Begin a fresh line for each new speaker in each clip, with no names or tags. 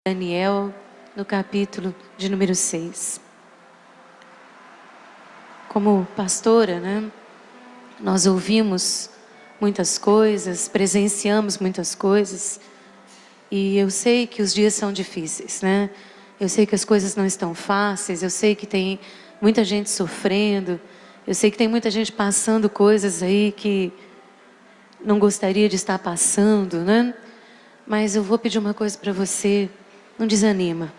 Daniel, no capítulo de número 6. Como pastora, nós ouvimos muitas coisas, presenciamos muitas coisas, e eu sei que os dias são difíceis, Eu sei que as coisas não estão fáceis, eu sei que tem muita gente sofrendo, eu sei que tem muita gente passando coisas aí que não gostaria de estar passando, Mas eu vou pedir uma coisa para você: não desanima,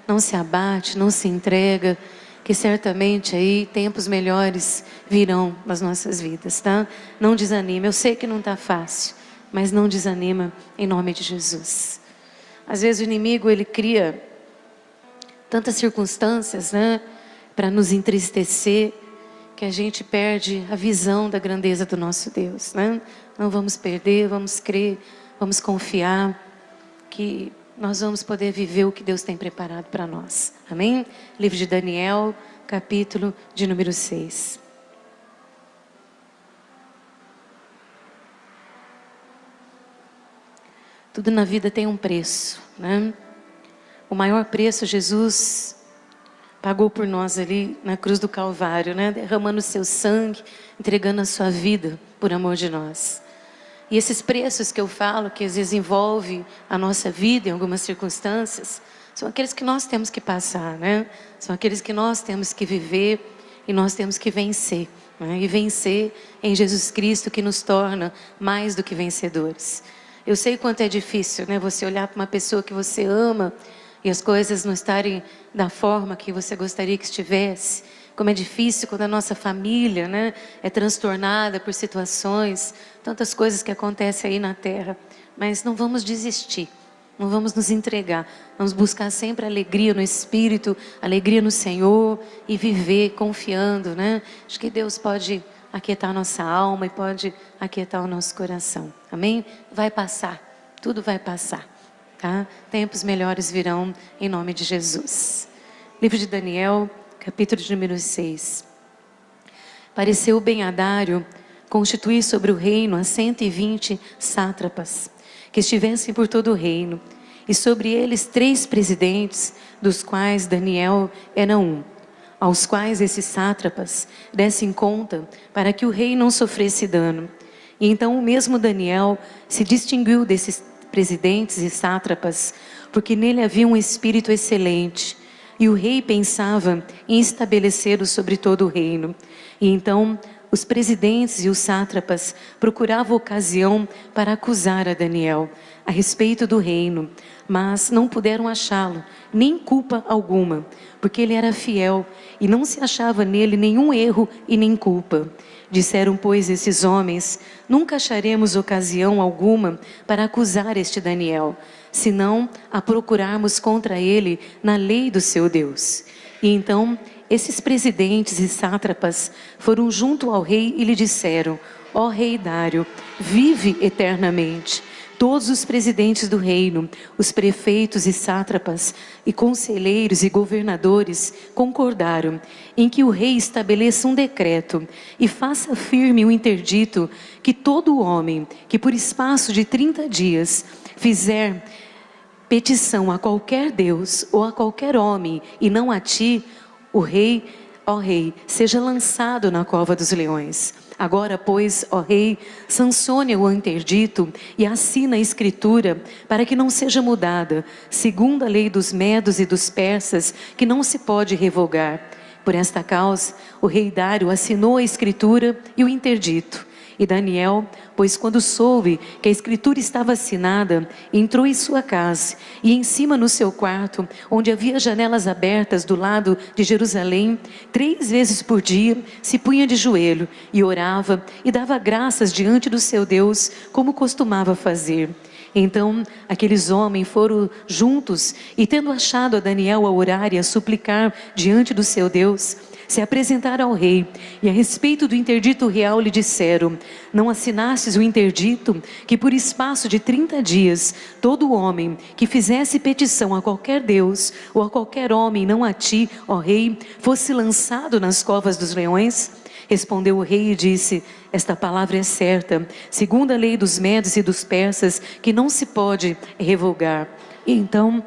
Não se abate, não se entrega, que certamente aí tempos melhores virão nas nossas vidas, tá? Não desanima, eu sei que não está fácil, mas não desanima em nome de Jesus. Às vezes o inimigo, ele cria tantas circunstâncias, para nos entristecer, que a gente perde a visão da grandeza do nosso Deus, Não vamos perder, vamos crer, vamos confiar que nós vamos poder viver o que Deus tem preparado para nós. Amém? Livro de Daniel, capítulo de número 6. Tudo na vida tem um preço, O maior preço Jesus pagou por nós ali na cruz do Calvário, Derramando o seu sangue, entregando a sua vida por amor de nós. E esses preços que eu falo, que às vezes envolve a nossa vida em algumas circunstâncias, são aqueles que nós temos que passar, São aqueles que nós temos que viver e nós temos que vencer, E vencer em Jesus Cristo, que nos torna mais do que vencedores. Eu sei quanto é difícil, Você olhar para uma pessoa que você ama e as coisas não estarem da forma que você gostaria que estivesse. Como é difícil quando a nossa família, é transtornada por situações, tantas coisas que acontecem aí na terra. Mas não vamos desistir, não vamos nos entregar. Vamos buscar sempre alegria no Espírito, alegria no Senhor e viver confiando, Acho que Deus pode aquietar a nossa alma e pode aquietar o nosso coração. Amém? Vai passar, tudo vai passar, tá? Tempos melhores virão em nome de Jesus. Livro de Daniel, capítulo de número 6. Pareceu Ben-Hadário constituir sobre o reino a 120 sátrapas, que estivessem por todo o reino, e sobre eles 3 presidentes, dos quais Daniel era um, aos quais esses sátrapas dessem conta, para que o rei não sofresse dano. E então o mesmo Daniel se distinguiu desses presidentes e sátrapas, porque nele havia um espírito excelente, e o rei pensava em estabelecê-lo sobre todo o reino. E então os presidentes e os sátrapas procuravam ocasião para acusar a Daniel a respeito do reino, mas não puderam achá-lo, nem culpa alguma, porque ele era fiel e não se achava nele nenhum erro e nem culpa. Disseram, pois, esses homens: nunca acharemos ocasião alguma para acusar este Daniel, senão a procurarmos contra ele na lei do seu Deus. E então esses presidentes e sátrapas foram junto ao rei e lhe disseram: ó rei Dário, vive eternamente. Todos os presidentes do reino, os prefeitos e sátrapas, e conselheiros e governadores concordaram em que o rei estabeleça um decreto e faça firme o interdito que todo homem que por espaço de 30 dias fizer petição a qualquer Deus ou a qualquer homem e não a ti, o rei, ó rei, seja lançado na cova dos leões. Agora, pois, ó rei, sancione o interdito e assina a escritura para que não seja mudada, segundo a lei dos medos e dos persas, que não se pode revogar. Por esta causa, o rei Dário assinou a escritura e o interdito. E Daniel, pois quando soube que a escritura estava assinada, entrou em sua casa, e em cima no seu quarto, onde havia janelas abertas do lado de Jerusalém, 3 vezes por dia se punha de joelho, e orava, e dava graças diante do seu Deus, como costumava fazer. Então aqueles homens foram juntos, e tendo achado a Daniel a orar e a suplicar diante do seu Deus, se apresentaram ao rei, e a respeito do interdito real lhe disseram: não assinastes o interdito que por espaço de 30 dias todo homem que fizesse petição a qualquer Deus ou a qualquer homem, não a ti, ó rei, fosse lançado nas covas dos leões? Respondeu o rei e disse: esta palavra é certa, segundo a lei dos medos e dos persas, que não se pode revogar. E então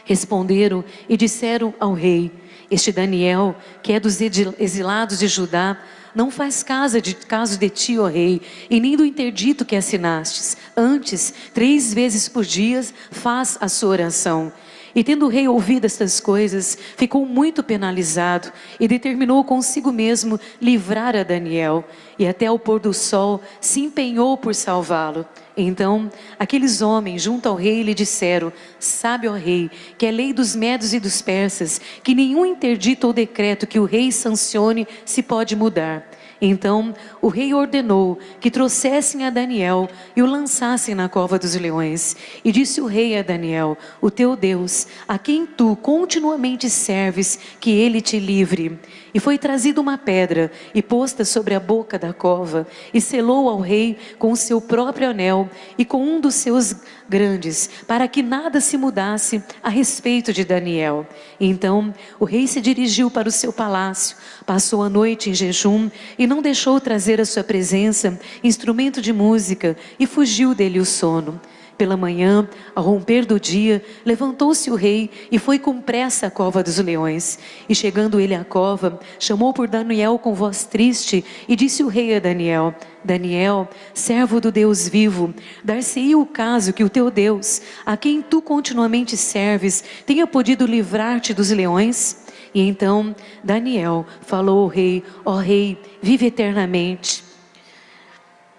Responderam e disseram ao rei: este Daniel, que é dos exilados de Judá, não faz caso de ti, ó rei, e nem do interdito que assinastes. Antes, 3 vezes por dia, faz a sua oração. E tendo o rei ouvido estas coisas, ficou muito penalizado e determinou consigo mesmo livrar a Daniel. E até ao pôr do sol se empenhou por salvá-lo. Então, aqueles homens junto ao rei lhe disseram: sabe, ó rei, que é lei dos medos e dos persas, que nenhum interdito ou decreto que o rei sancione se pode mudar. Então o rei ordenou que trouxessem a Daniel e o lançassem na cova dos leões. E disse o rei a Daniel: o teu Deus, a quem tu continuamente serves, que ele te livre. E foi trazida uma pedra e posta sobre a boca da cova, e selou ao rei com o seu próprio anel e com um dos seus grandes, para que nada se mudasse a respeito de Daniel. Então o rei se dirigiu para o seu palácio, passou a noite em jejum e não deixou trazer à sua presença instrumento de música, e fugiu dele o sono. Pela manhã, ao romper do dia, levantou-se o rei e foi com pressa à cova dos leões. E chegando ele à cova, chamou por Daniel com voz triste, e disse o rei a Daniel: Daniel, servo do Deus vivo, dar-se-ia o caso que o teu Deus, a quem tu continuamente serves, tenha podido livrar-te dos leões? E então Daniel falou ao rei: ó rei, vive eternamente.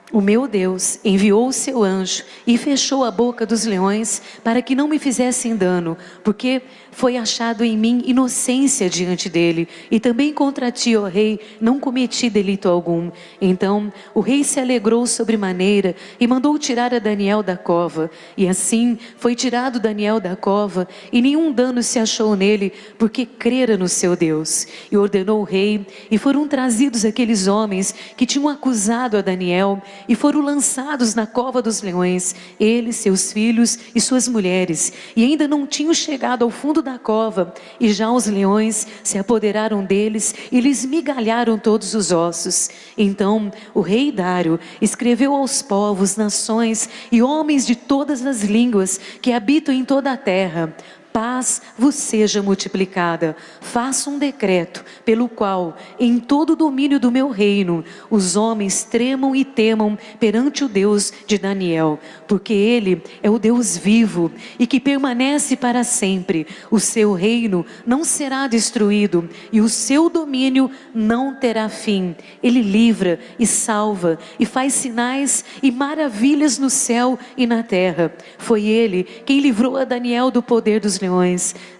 O meu Deus enviou o seu anjo e fechou a boca dos leões para que não me fizessem dano, porque foi achado em mim inocência diante dele, e também contra ti, ó rei, não cometi delito algum. Então o rei se alegrou sobremaneira e mandou tirar a Daniel da cova, e assim foi tirado Daniel da cova, e nenhum dano se achou nele, porque crera no seu Deus. E ordenou o rei, e foram trazidos aqueles homens que tinham acusado a Daniel, e foram lançados na cova dos leões, ele, seus filhos e suas mulheres, e ainda não tinham chegado ao fundo da cova, e já os leões se apoderaram deles e lhes migalharam todos os ossos. Então o rei Dário escreveu aos povos, nações e homens de todas as línguas que habitam em toda a terra: paz vos seja multiplicada. Faço um decreto pelo qual em todo o domínio do meu reino os homens tremam e temam perante o Deus de Daniel, porque ele é o Deus vivo e que permanece para sempre. O seu reino não será destruído e o seu domínio não terá fim. Ele livra e salva e faz sinais e maravilhas no céu e na terra. Foi ele quem livrou a Daniel do poder dos leões.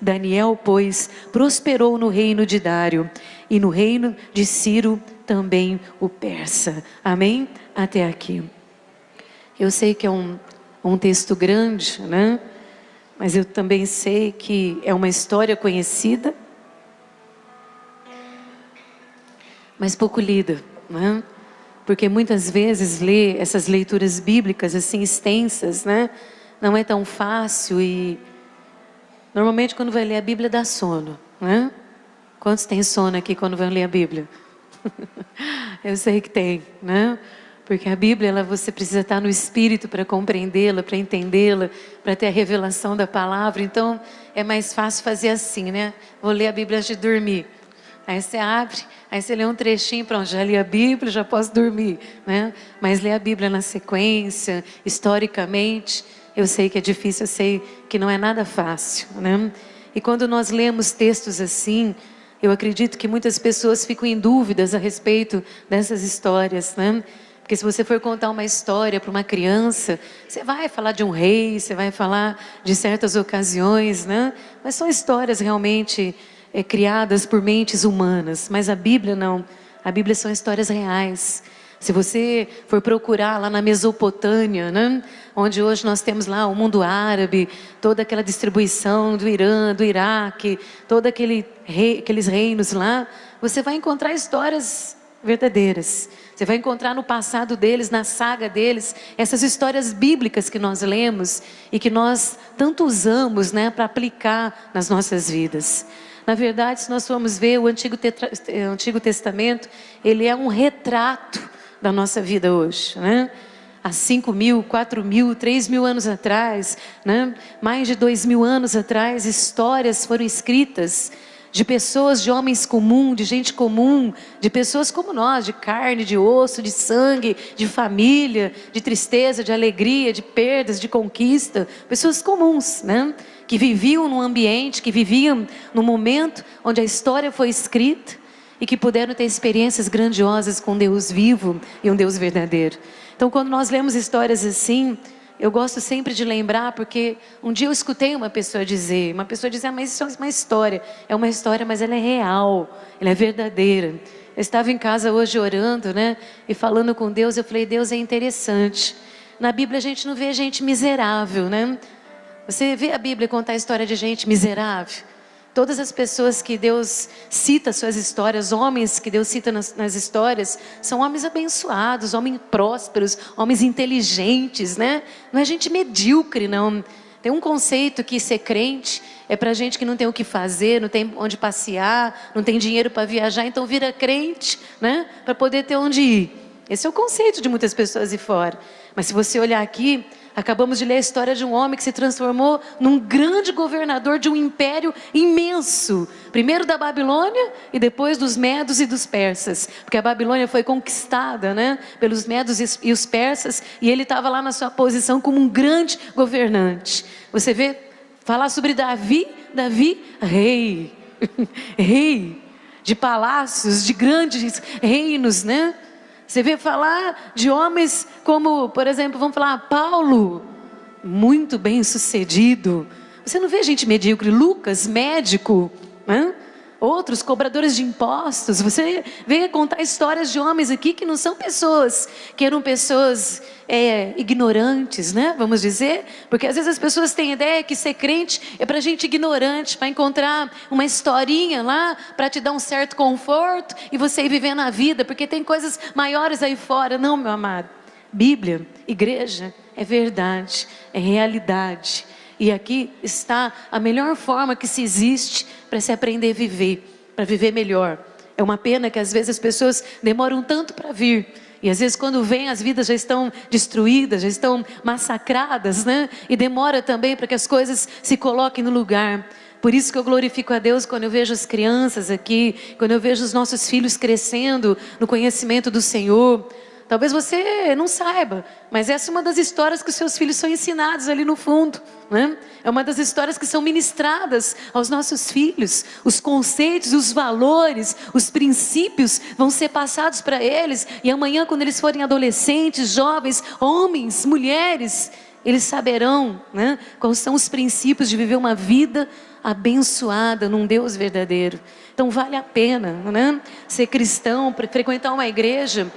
Daniel, pois, prosperou no reino de Dário e no reino de Ciro também o persa. Amém? Até aqui. Eu sei que é um texto grande, né? Mas eu também sei que é uma história conhecida, mas pouco lida, né? Porque muitas vezes ler essas leituras bíblicas assim extensas, né? Não é tão fácil, e normalmente quando vai ler a Bíblia dá sono, né? Quantos tem sono aqui quando vão ler a Bíblia? Eu sei que tem, né? Porque a Bíblia, você precisa estar no Espírito para compreendê-la, para entendê-la, para ter a revelação da palavra. Então é mais fácil fazer assim, né? Vou ler a Bíblia antes de dormir. Aí você abre, aí você lê um trechinho, pronto, já li a Bíblia, já posso dormir, né? Mas ler a Bíblia na sequência, historicamente, eu sei que é difícil, eu sei que não é nada fácil, né? E quando nós lemos textos assim, eu acredito que muitas pessoas ficam em dúvidas a respeito dessas histórias, né? Porque se você for contar uma história para uma criança, você vai falar de um rei, você vai falar de certas ocasiões, né? Mas são histórias realmente criadas por mentes humanas. Mas a Bíblia não. A Bíblia são histórias reais. Se você for procurar lá na Mesopotâmia, né? Onde hoje nós temos lá o mundo árabe, toda aquela distribuição do Irã, do Iraque, todos aqueles reinos lá, você vai encontrar histórias verdadeiras. Você vai encontrar no passado deles, na saga deles, essas histórias bíblicas que nós lemos e que nós tanto usamos, né, para aplicar nas nossas vidas. Na verdade, se nós formos ver o Antigo Testamento, ele é um retrato da nossa vida hoje, né? há 5.000, 4.000, 3.000 anos atrás, né? Mais de 2.000 anos atrás, histórias foram escritas de pessoas, de homens comuns, de gente comum, de pessoas como nós, de carne, de osso, de sangue, de família, de tristeza, de alegria, de perdas, de conquista, pessoas comuns, né? Que viviam num ambiente, que viviam num momento onde a história foi escrita e que puderam ter experiências grandiosas com Deus vivo e um Deus verdadeiro. Então, quando nós lemos histórias assim, eu gosto sempre de lembrar, porque um dia eu escutei uma pessoa dizer, mas isso é uma história, mas ela é real, ela é verdadeira. Eu estava em casa hoje orando, né, e falando com Deus, eu falei, Deus, é interessante, na Bíblia a gente não vê gente miserável, né? Você vê a Bíblia contar a história de gente miserável? Todas as pessoas que Deus cita suas histórias, homens que Deus cita nas histórias, são homens abençoados, homens prósperos, homens inteligentes, né? Não é gente medíocre, não. Tem um conceito que ser crente é para gente que não tem o que fazer, não tem onde passear, não tem dinheiro para viajar, então vira crente, né? Para poder ter onde ir. Esse é o conceito de muitas pessoas de fora. Mas se você olhar aqui, acabamos de ler a história de um homem que se transformou num grande governador de um império imenso. Primeiro da Babilônia e depois dos medos e dos persas. Porque a Babilônia foi conquistada, né, pelos medos e os persas. E ele estava lá na sua posição como um grande governante. Você vê falar sobre Davi, rei. Rei de palácios, de grandes reinos, né? Você vê falar de homens como, por exemplo, vamos falar Paulo, muito bem sucedido. Você não vê gente medíocre, Lucas, médico, né? Outros cobradores de impostos. Você vê contar histórias de homens aqui que não são pessoas, que eram pessoas ignorantes, né? Vamos dizer, porque às vezes as pessoas têm ideia que ser crente é para gente ignorante, para encontrar uma historinha lá, para te dar um certo conforto e você ir vivendo a vida, porque tem coisas maiores aí fora. Não, meu amado, Bíblia, igreja, é verdade, é realidade. E aqui está a melhor forma que se existe para se aprender a viver, para viver melhor. É uma pena que às vezes as pessoas demoram tanto para vir. E às vezes quando vem as vidas já estão destruídas, já estão massacradas, né? E demora também para que as coisas se coloquem no lugar. Por isso que eu glorifico a Deus quando eu vejo as crianças aqui, quando eu vejo os nossos filhos crescendo no conhecimento do Senhor. Talvez você não saiba, mas essa é uma das histórias que os seus filhos são ensinados ali no fundo, né? É uma das histórias que são ministradas aos nossos filhos. Os conceitos, os valores, os princípios vão ser passados para eles. E amanhã, quando eles forem adolescentes, jovens, homens, mulheres, eles saberão, né, quais são os princípios de viver uma vida abençoada num Deus verdadeiro. Então vale a pena, né, ser cristão, frequentar uma igreja.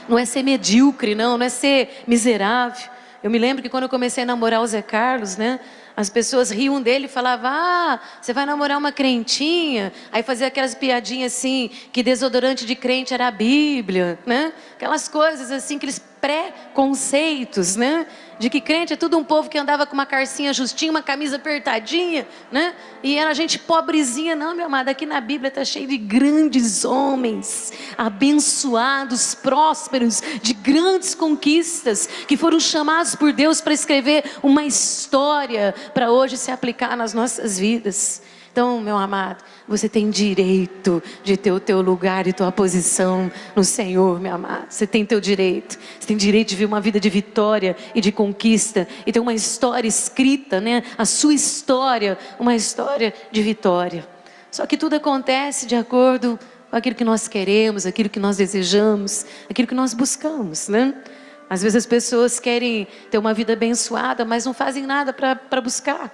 Não é ser medíocre, não é ser miserável. Eu me lembro que quando eu comecei a namorar o Zé Carlos, né, as pessoas riam dele e falavam, você vai namorar uma crentinha? Aí fazia aquelas piadinhas assim, que desodorante de crente era a Bíblia, né? Aquelas coisas assim, aqueles pré-conceitos, né? De que crente é tudo um povo que andava com uma carcinha justinha, uma camisa apertadinha, né? E era gente pobrezinha. Não, meu amado, aqui na Bíblia está cheio de grandes homens, abençoados, prósperos, de grandes conquistas, que foram chamados por Deus para escrever uma história, para hoje se aplicar nas nossas vidas. Então, meu amado, você tem direito de ter o teu lugar e tua posição no Senhor, meu amado. Você tem teu direito. Você tem direito de viver uma vida de vitória e de conquista. E ter uma história escrita, né? A sua história, uma história de vitória. Só que tudo acontece de acordo com aquilo que nós queremos, aquilo que nós desejamos, aquilo que nós buscamos, né? Às vezes as pessoas querem ter uma vida abençoada, mas não fazem nada para buscar.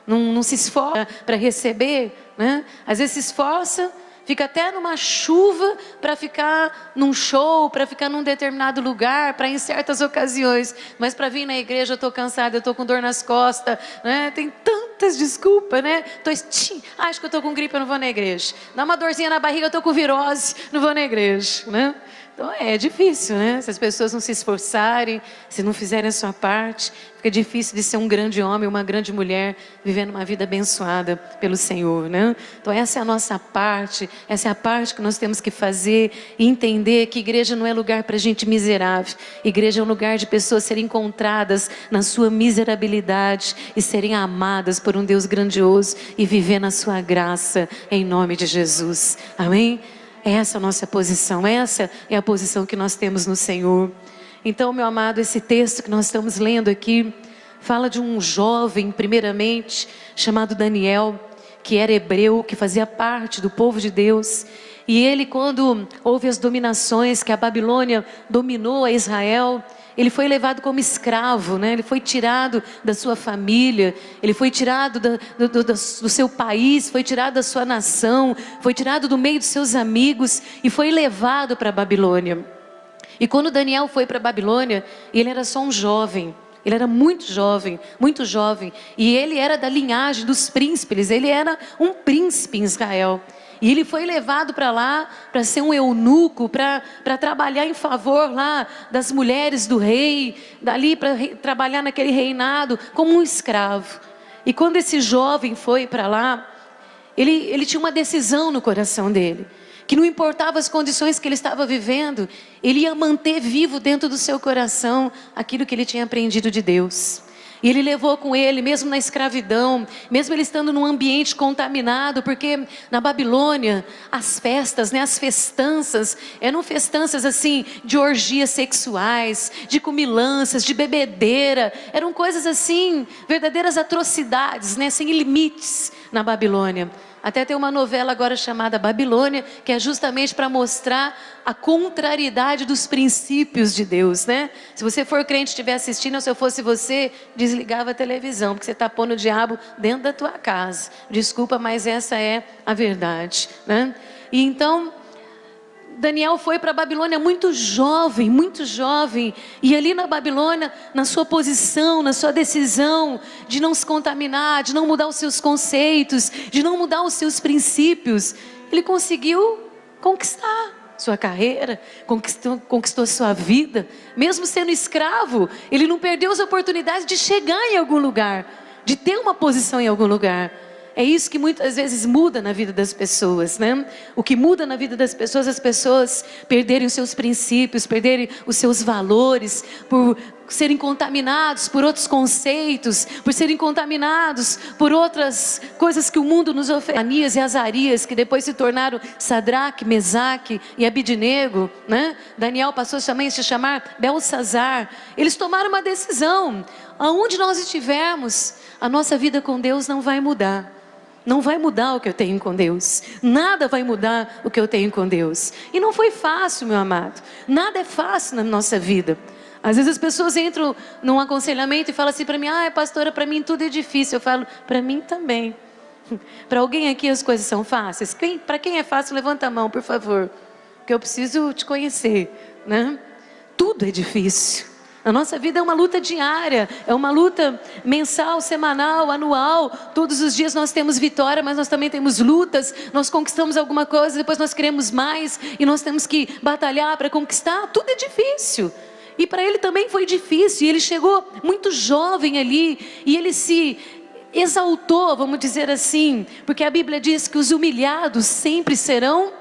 Não se esforça para receber, né? Às vezes se esforça, fica até numa chuva para ficar num show, para ficar num determinado lugar, para em certas ocasiões. Mas para vir na igreja eu estou cansada, eu estou com dor nas costas, né? Tem tantas desculpas, né? Acho que eu estou com gripe, eu não vou na igreja. Dá uma dorzinha na barriga, eu estou com virose, não vou na igreja, né? Então é difícil, né? Se as pessoas não se esforçarem, se não fizerem a sua parte, fica difícil de ser um grande homem, uma grande mulher, vivendo uma vida abençoada pelo Senhor, né? Então essa é a nossa parte, essa é a parte que nós temos que fazer e entender que igreja não é lugar para gente miserável. Igreja é um lugar de pessoas serem encontradas na sua miserabilidade e serem amadas por um Deus grandioso e viver na sua graça, em nome de Jesus. Amém? Essa é a nossa posição, essa é a posição que nós temos no Senhor. Então, meu amado, esse texto que nós estamos lendo aqui, fala de um jovem, primeiramente, chamado Daniel, que era hebreu, que fazia parte do povo de Deus. E ele, quando houve as dominações, que a Babilônia dominou a Israel, ele foi levado como escravo, né? Ele foi tirado da sua família, ele foi tirado do seu país, foi tirado da sua nação, foi tirado do meio dos seus amigos e foi levado para a Babilônia. E quando Daniel foi para a Babilônia, ele era só um jovem, ele era muito jovem, e ele era da linhagem dos príncipes, ele era um príncipe em Israel. E ele foi levado para lá para ser um eunuco, para trabalhar em favor lá das mulheres do rei, dali para trabalhar naquele reinado como um escravo. E quando esse jovem foi para lá, ele tinha uma decisão no coração dele, que não importava as condições que ele estava vivendo, ele ia manter vivo dentro do seu coração aquilo que ele tinha aprendido de Deus. E ele levou com ele, mesmo na escravidão, mesmo ele estando num ambiente contaminado, porque na Babilônia, as festas, né, as festanças, eram festanças assim, de orgias sexuais, de comilanças, de bebedeira, eram coisas assim, verdadeiras atrocidades, né, sem limites na Babilônia. Até tem uma novela agora chamada Babilônia, que é justamente para mostrar a contrariedade dos princípios de Deus, né? Se você for crente e estiver assistindo, ou se eu fosse você, desligava a televisão, porque você está pondo o diabo dentro da tua casa. Desculpa, mas essa é a verdade, né? E então, Daniel foi para a Babilônia muito jovem, e ali na Babilônia, na sua posição, na sua decisão de não se contaminar, de não mudar os seus conceitos, de não mudar os seus princípios, ele conseguiu conquistar sua carreira, conquistou sua vida, mesmo sendo escravo, ele não perdeu as oportunidades de chegar em algum lugar, de ter uma posição em algum lugar. É isso que muitas vezes muda na vida das pessoas, né? O que muda na vida das pessoas, as pessoas perderem os seus princípios, perderem os seus valores, por serem contaminados por outros conceitos, por serem contaminados por outras coisas que o mundo nos oferece. Ananias e Azarias, que depois se tornaram Sadraque, Mesaque e Abidnego, né? Daniel passou também a se chamar Belsazar. Eles tomaram uma decisão: aonde nós estivermos, a nossa vida com Deus não vai mudar. Não vai mudar o que eu tenho com Deus. Nada vai mudar o que eu tenho com Deus. E não foi fácil, meu amado. Nada é fácil na nossa vida. Às vezes as pessoas entram num aconselhamento e falam assim para mim: ah, pastora, para mim tudo é difícil. Eu falo: para mim também. Para alguém aqui as coisas são fáceis? Para quem é fácil, levanta a mão, por favor. Porque eu preciso te conhecer, né? Tudo é difícil. A nossa vida é uma luta diária, é uma luta mensal, semanal, anual. Todos os dias nós temos vitória, mas nós também temos lutas. Nós conquistamos alguma coisa, depois nós queremos mais e nós temos que batalhar para conquistar. Tudo é difícil. E para ele também foi difícil. E ele chegou muito jovem ali e ele se exaltou, vamos dizer assim, porque a Bíblia diz que os humilhados sempre serão...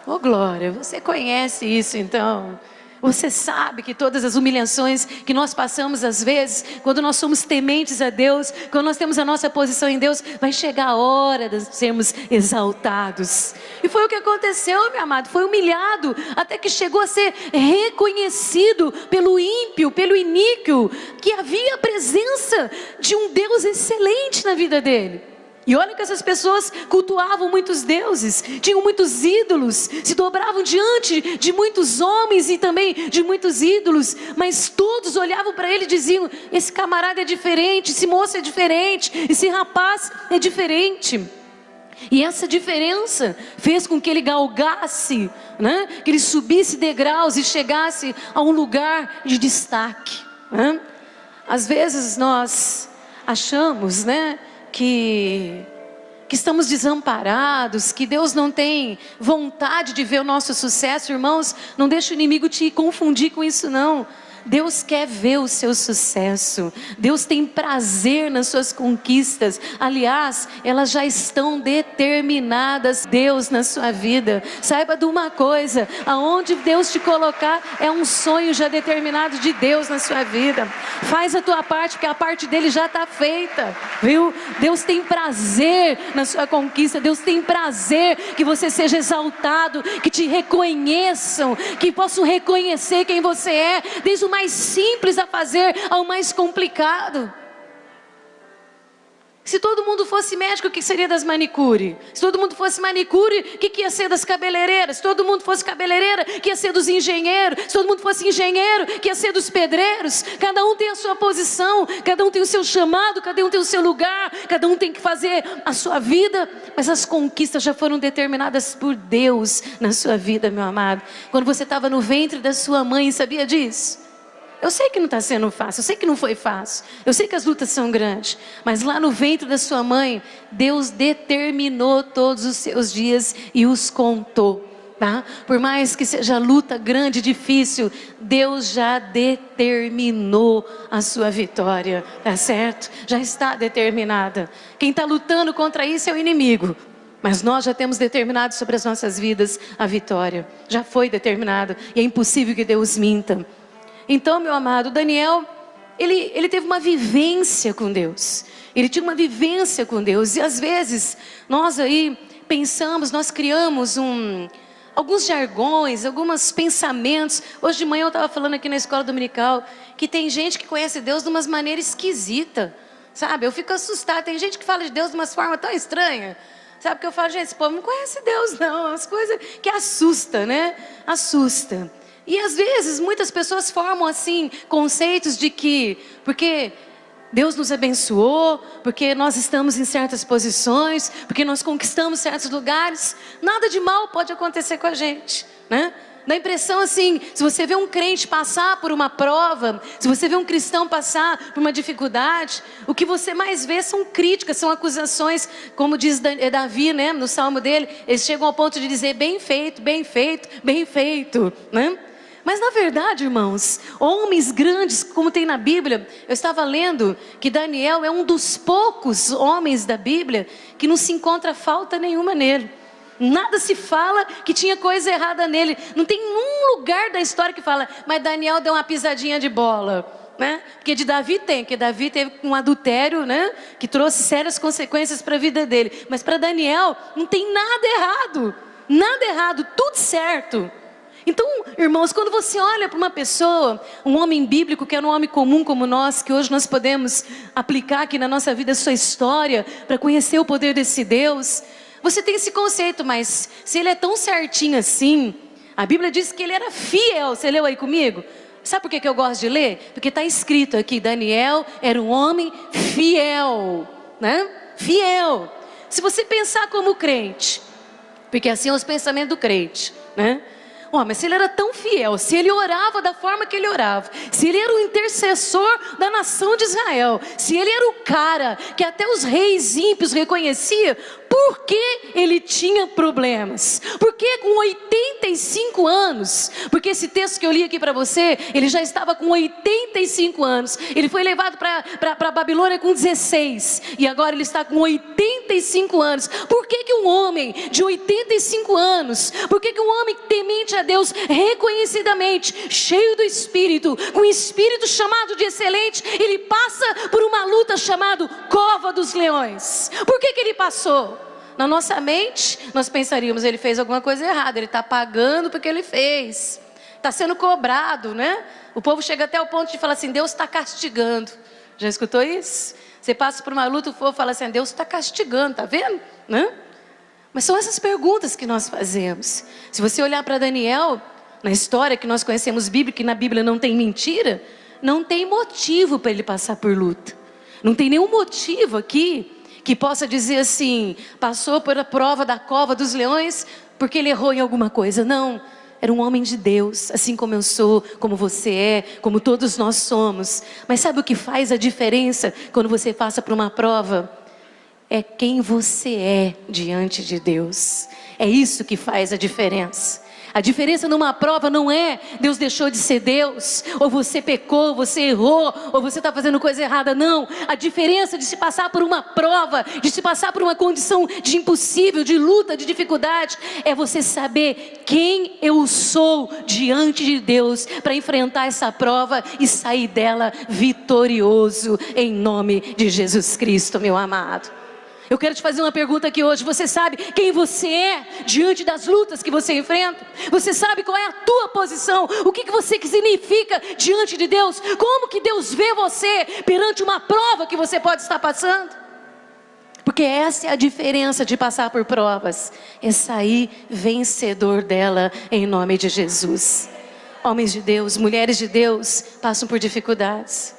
Oh, glória, você conhece isso então? Você sabe que todas as humilhações que nós passamos às vezes, quando nós somos tementes a Deus, quando nós temos a nossa posição em Deus, vai chegar a hora de sermos exaltados. E foi o que aconteceu, meu amado, foi humilhado, até que chegou a ser reconhecido pelo ímpio, pelo iníquo, que havia a presença de um Deus excelente na vida dele. E olha que essas pessoas cultuavam muitos deuses, tinham muitos ídolos, se dobravam diante de muitos homens e também de muitos ídolos, mas todos olhavam para ele e diziam: esse camarada é diferente, esse moço é diferente, esse rapaz é diferente. E essa diferença fez com que ele galgasse, né? Que ele subisse degraus e chegasse a um lugar de destaque, né? Às vezes nós achamos, né, que que estamos desamparados, que Deus não tem vontade de ver o nosso sucesso, irmãos, não deixe o inimigo te confundir com isso não. Deus quer ver o seu sucesso, Deus tem prazer nas suas conquistas, aliás, elas já estão determinadas, Deus, na sua vida. Saiba de uma coisa, aonde Deus te colocar, é um sonho já determinado de Deus na sua vida. Faz a tua parte, porque a parte dele já está feita, viu? Deus tem prazer na sua conquista, Deus tem prazer que você seja exaltado, que te reconheçam, que possam reconhecer quem você é, desde o mais simples a fazer ao mais complicado. Se todo mundo fosse médico, o que seria das manicure? Se todo mundo fosse manicure, o que ia ser das cabeleireiras? Se todo mundo fosse cabeleireira, o que ia ser dos engenheiros? Se todo mundo fosse engenheiro, o que ia ser dos pedreiros? Cada um tem a sua posição, cada um tem o seu chamado, cada um tem o seu lugar, cada um tem que fazer a sua vida, mas as conquistas já foram determinadas por Deus na sua vida, meu amado. Quando você estava no ventre da sua mãe, sabia disso? Eu sei que não está sendo fácil, eu sei que não foi fácil, eu sei que as lutas são grandes, mas lá no ventre da sua mãe, Deus determinou todos os seus dias e os contou, tá? Por mais que seja luta grande, difícil, Deus já determinou a sua vitória, tá certo? Já está determinada. Quem está lutando contra isso é o inimigo. Mas nós já temos determinado sobre as nossas vidas a vitória, já foi determinado, e é impossível que Deus minta. Então, meu amado, Daniel, ele teve uma vivência com Deus. Ele tinha uma vivência com Deus. E às vezes, nós aí pensamos, nós criamos alguns jargões, alguns pensamentos. Hoje de manhã eu estava falando aqui na escola dominical, que tem gente que conhece Deus de umas maneiras esquisitas. Sabe, eu fico assustada. Tem gente que fala de Deus de umas formas tão estranhas. Sabe, porque eu falo, gente, esse povo não conhece Deus não. As coisas que assusta, né? Assusta. E às vezes muitas pessoas formam assim conceitos de que porque Deus nos abençoou, porque nós estamos em certas posições, porque nós conquistamos certos lugares, nada de mal pode acontecer com a gente, né? Dá a impressão assim, se você vê um crente passar por uma prova, se você vê um cristão passar por uma dificuldade, o que você mais vê são críticas, são acusações, como diz Davi, né, no salmo dele, eles chegam ao ponto de dizer bem feito, bem feito, bem feito, né? Mas na verdade, irmãos, homens grandes, como tem na Bíblia, eu estava lendo que Daniel é um dos poucos homens da Bíblia que não se encontra falta nenhuma nele. Nada se fala que tinha coisa errada nele. Não tem um lugar da história que fala, mas Daniel deu uma pisadinha de bola, né? Porque de Davi tem, porque Davi teve um adultério, né? Que trouxe sérias consequências para a vida dele. Mas para Daniel não tem nada errado, tudo certo. Então, irmãos, quando você olha para uma pessoa, um homem bíblico, que era um homem comum como nós, que hoje nós podemos aplicar aqui na nossa vida a sua história, para conhecer o poder desse Deus, você tem esse conceito, mas se ele é tão certinho assim, a Bíblia diz que ele era fiel. Você leu aí comigo? Sabe por que eu gosto de ler? Porque está escrito aqui, Daniel era um homem fiel, né? Fiel. Se você pensar como crente, porque assim é os pensamentos do crente, né? Mas se ele era tão fiel, se ele orava da forma que ele orava, se ele era o intercessor da nação de Israel, se ele era o cara que até os reis ímpios reconhecia, por que ele tinha problemas? Por que com 85 anos? Porque esse texto que eu li aqui para você, ele já estava com 85 anos. Ele foi levado para a Babilônia com 16. E agora ele está com 85 anos. Por que um homem de 85 anos, por que um homem temente a Deus reconhecidamente, cheio do Espírito, com um Espírito chamado de excelente, ele passa por uma luta chamada Cova dos Leões? Por que ele passou? Na nossa mente, nós pensaríamos, ele fez alguma coisa errada, ele está pagando porque ele fez, está sendo cobrado, né? O povo chega até o ponto de falar assim, Deus está castigando. Já escutou isso? Você passa por uma luta, o povo fala assim, Deus está castigando, está vendo? Né? Mas são essas perguntas que nós fazemos. Se você olhar para Daniel, na história que nós conhecemos Bíblia, que na Bíblia não tem mentira, não tem motivo para ele passar por luta. Não tem nenhum motivo aqui que possa dizer assim, passou por a prova da cova dos leões porque ele errou em alguma coisa. Não, era um homem de Deus, assim como eu sou, como você é, como todos nós somos. Mas sabe o que faz a diferença quando você passa por uma prova? é quem você é diante de Deus. É isso que faz a diferença. A diferença numa prova não é Deus deixou de ser Deus, ou você pecou, você errou, ou você está fazendo coisa errada, não. A diferença de se passar por uma prova, de se passar por uma condição de impossível, de luta, de dificuldade, é você saber quem eu sou diante de Deus, para enfrentar essa prova e sair dela vitorioso, em nome de Jesus Cristo, meu amado. Eu quero te fazer uma pergunta aqui hoje. Você sabe quem você é diante das lutas que você enfrenta? Você sabe qual é a tua posição? O que você significa diante de Deus? Como que Deus vê você perante uma prova que você pode estar passando? Porque essa é a diferença de passar por provas. É sair vencedor dela em nome de Jesus. Homens de Deus, mulheres de Deus passam por dificuldades.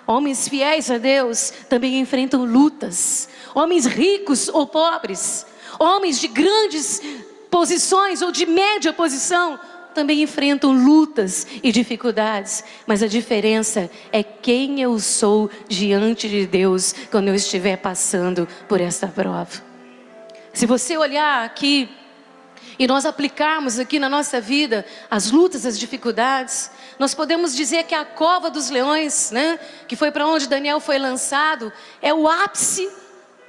Homens fiéis a Deus também enfrentam lutas. Homens ricos ou pobres, homens de grandes posições ou de média posição, também enfrentam lutas e dificuldades. Mas a diferença é quem eu sou diante de Deus quando eu estiver passando por essa prova. Se você olhar aqui e nós aplicarmos aqui na nossa vida as lutas, as dificuldades, nós podemos dizer que a cova dos leões, né, que foi para onde Daniel foi lançado, é o ápice.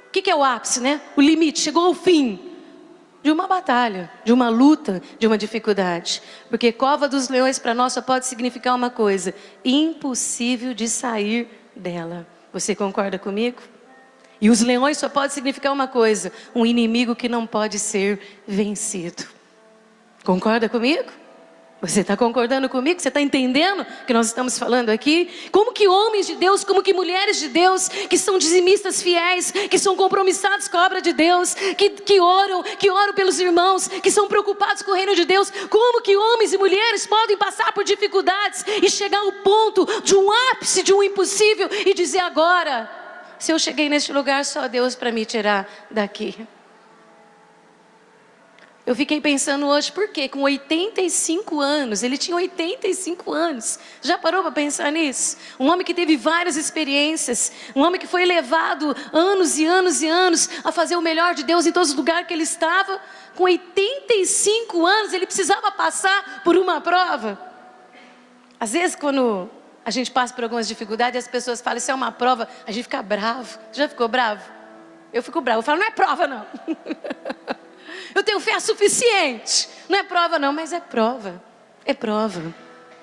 O que é o ápice, né? O limite, chegou ao fim de uma batalha, de uma luta, de uma dificuldade. Porque cova dos leões para nós só pode significar uma coisa: impossível de sair dela. Você concorda comigo? E os leões só pode significar uma coisa: um inimigo que não pode ser vencido. Concorda comigo? Você está concordando comigo? Você está entendendo o que nós estamos falando aqui? Como que homens de Deus, como que mulheres de Deus, que são dizimistas fiéis, que são compromissados com a obra de Deus, que oram pelos irmãos, que são preocupados com o reino de Deus, como que homens e mulheres podem passar por dificuldades e chegar ao ponto de um ápice, de um impossível, e dizer: agora, se eu cheguei neste lugar, só Deus para me tirar daqui. Eu fiquei pensando hoje, por quê? Com 85 anos, ele tinha 85 anos. Já parou para pensar nisso? Um homem que teve várias experiências, um homem que foi levado anos e anos e anos a fazer o melhor de Deus em todos os lugares que ele estava. Com 85 anos, ele precisava passar por uma prova. Às vezes, quando a gente passa por algumas dificuldades, as pessoas falam: isso é uma prova, a gente fica bravo. Já ficou bravo? Eu fico bravo, eu falo: não é prova não. Eu tenho fé suficiente. Não é prova não, mas é prova. É prova.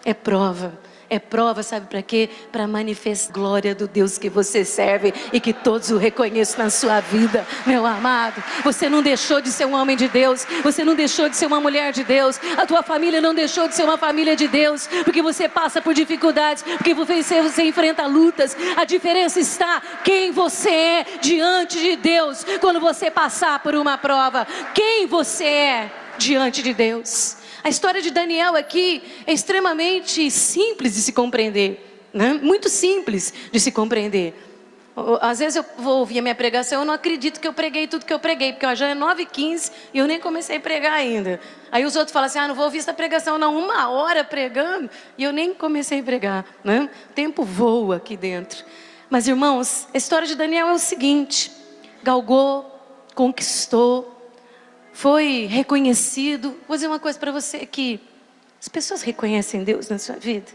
É prova. É prova, sabe para quê? Para manifestar a glória do Deus que você serve e que todos o reconheçam na sua vida, meu amado. Você não deixou de ser um homem de Deus. Você não deixou de ser uma mulher de Deus. A tua família não deixou de ser uma família de Deus. Porque você passa por dificuldades, porque você enfrenta lutas. A diferença está quem você é diante de Deus quando você passar por uma prova. Quem você é diante de Deus. A história de Daniel aqui é extremamente simples de se compreender, né? Muito simples de se compreender. Às vezes eu vou ouvir a minha pregação, eu não acredito que eu preguei tudo que eu preguei, porque já é 9h15 e eu nem comecei a pregar ainda. Aí os outros falam assim: não vou ouvir essa pregação não, 1 hora pregando, e eu nem comecei a pregar, né? O tempo voa aqui dentro. Mas irmãos, a história de Daniel é o seguinte: galgou, conquistou, foi reconhecido. Vou dizer uma coisa para você aqui: as pessoas reconhecem Deus na sua vida?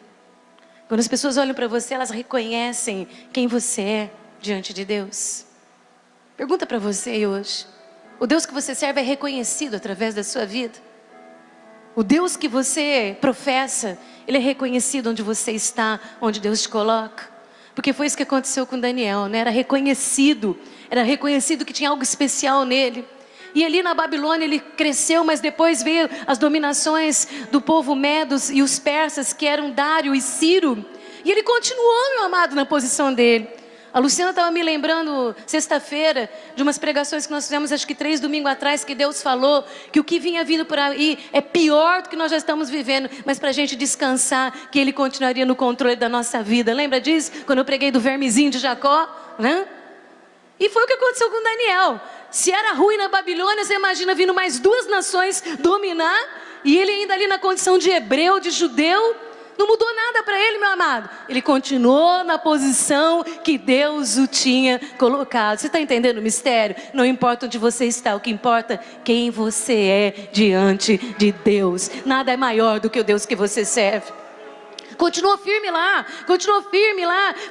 Quando as pessoas olham para você, elas reconhecem quem você é diante de Deus? Pergunta para você hoje: o Deus que você serve é reconhecido através da sua vida? O Deus que você professa, Ele é reconhecido onde você está, onde Deus te coloca? Porque foi isso que aconteceu com Daniel, né? Era reconhecido que tinha algo especial nele. E ali na Babilônia ele cresceu, mas depois veio as dominações do povo Medos e os persas, que eram Dário e Ciro. E ele continuou, meu amado, na posição dele. A Luciana estava me lembrando, sexta-feira, de umas pregações que nós fizemos, acho que 3 domingos atrás, que Deus falou que o que vinha vindo por aí é pior do que nós já estamos vivendo, mas para a gente descansar, que Ele continuaria no controle da nossa vida. Lembra disso? Quando eu preguei do vermezinho de Jacó, né? E foi o que aconteceu com Daniel. Se era ruim na Babilônia, você imagina vindo mais 2 nações dominar, e ele ainda ali na condição de hebreu, de judeu, Não mudou nada para ele, meu amado. Ele continuou na posição que Deus o tinha colocado. Você está entendendo o mistério? Não importa onde você está, o que importa é quem você é diante de Deus. Nada é maior do que o Deus que você serve. Continuou firme lá,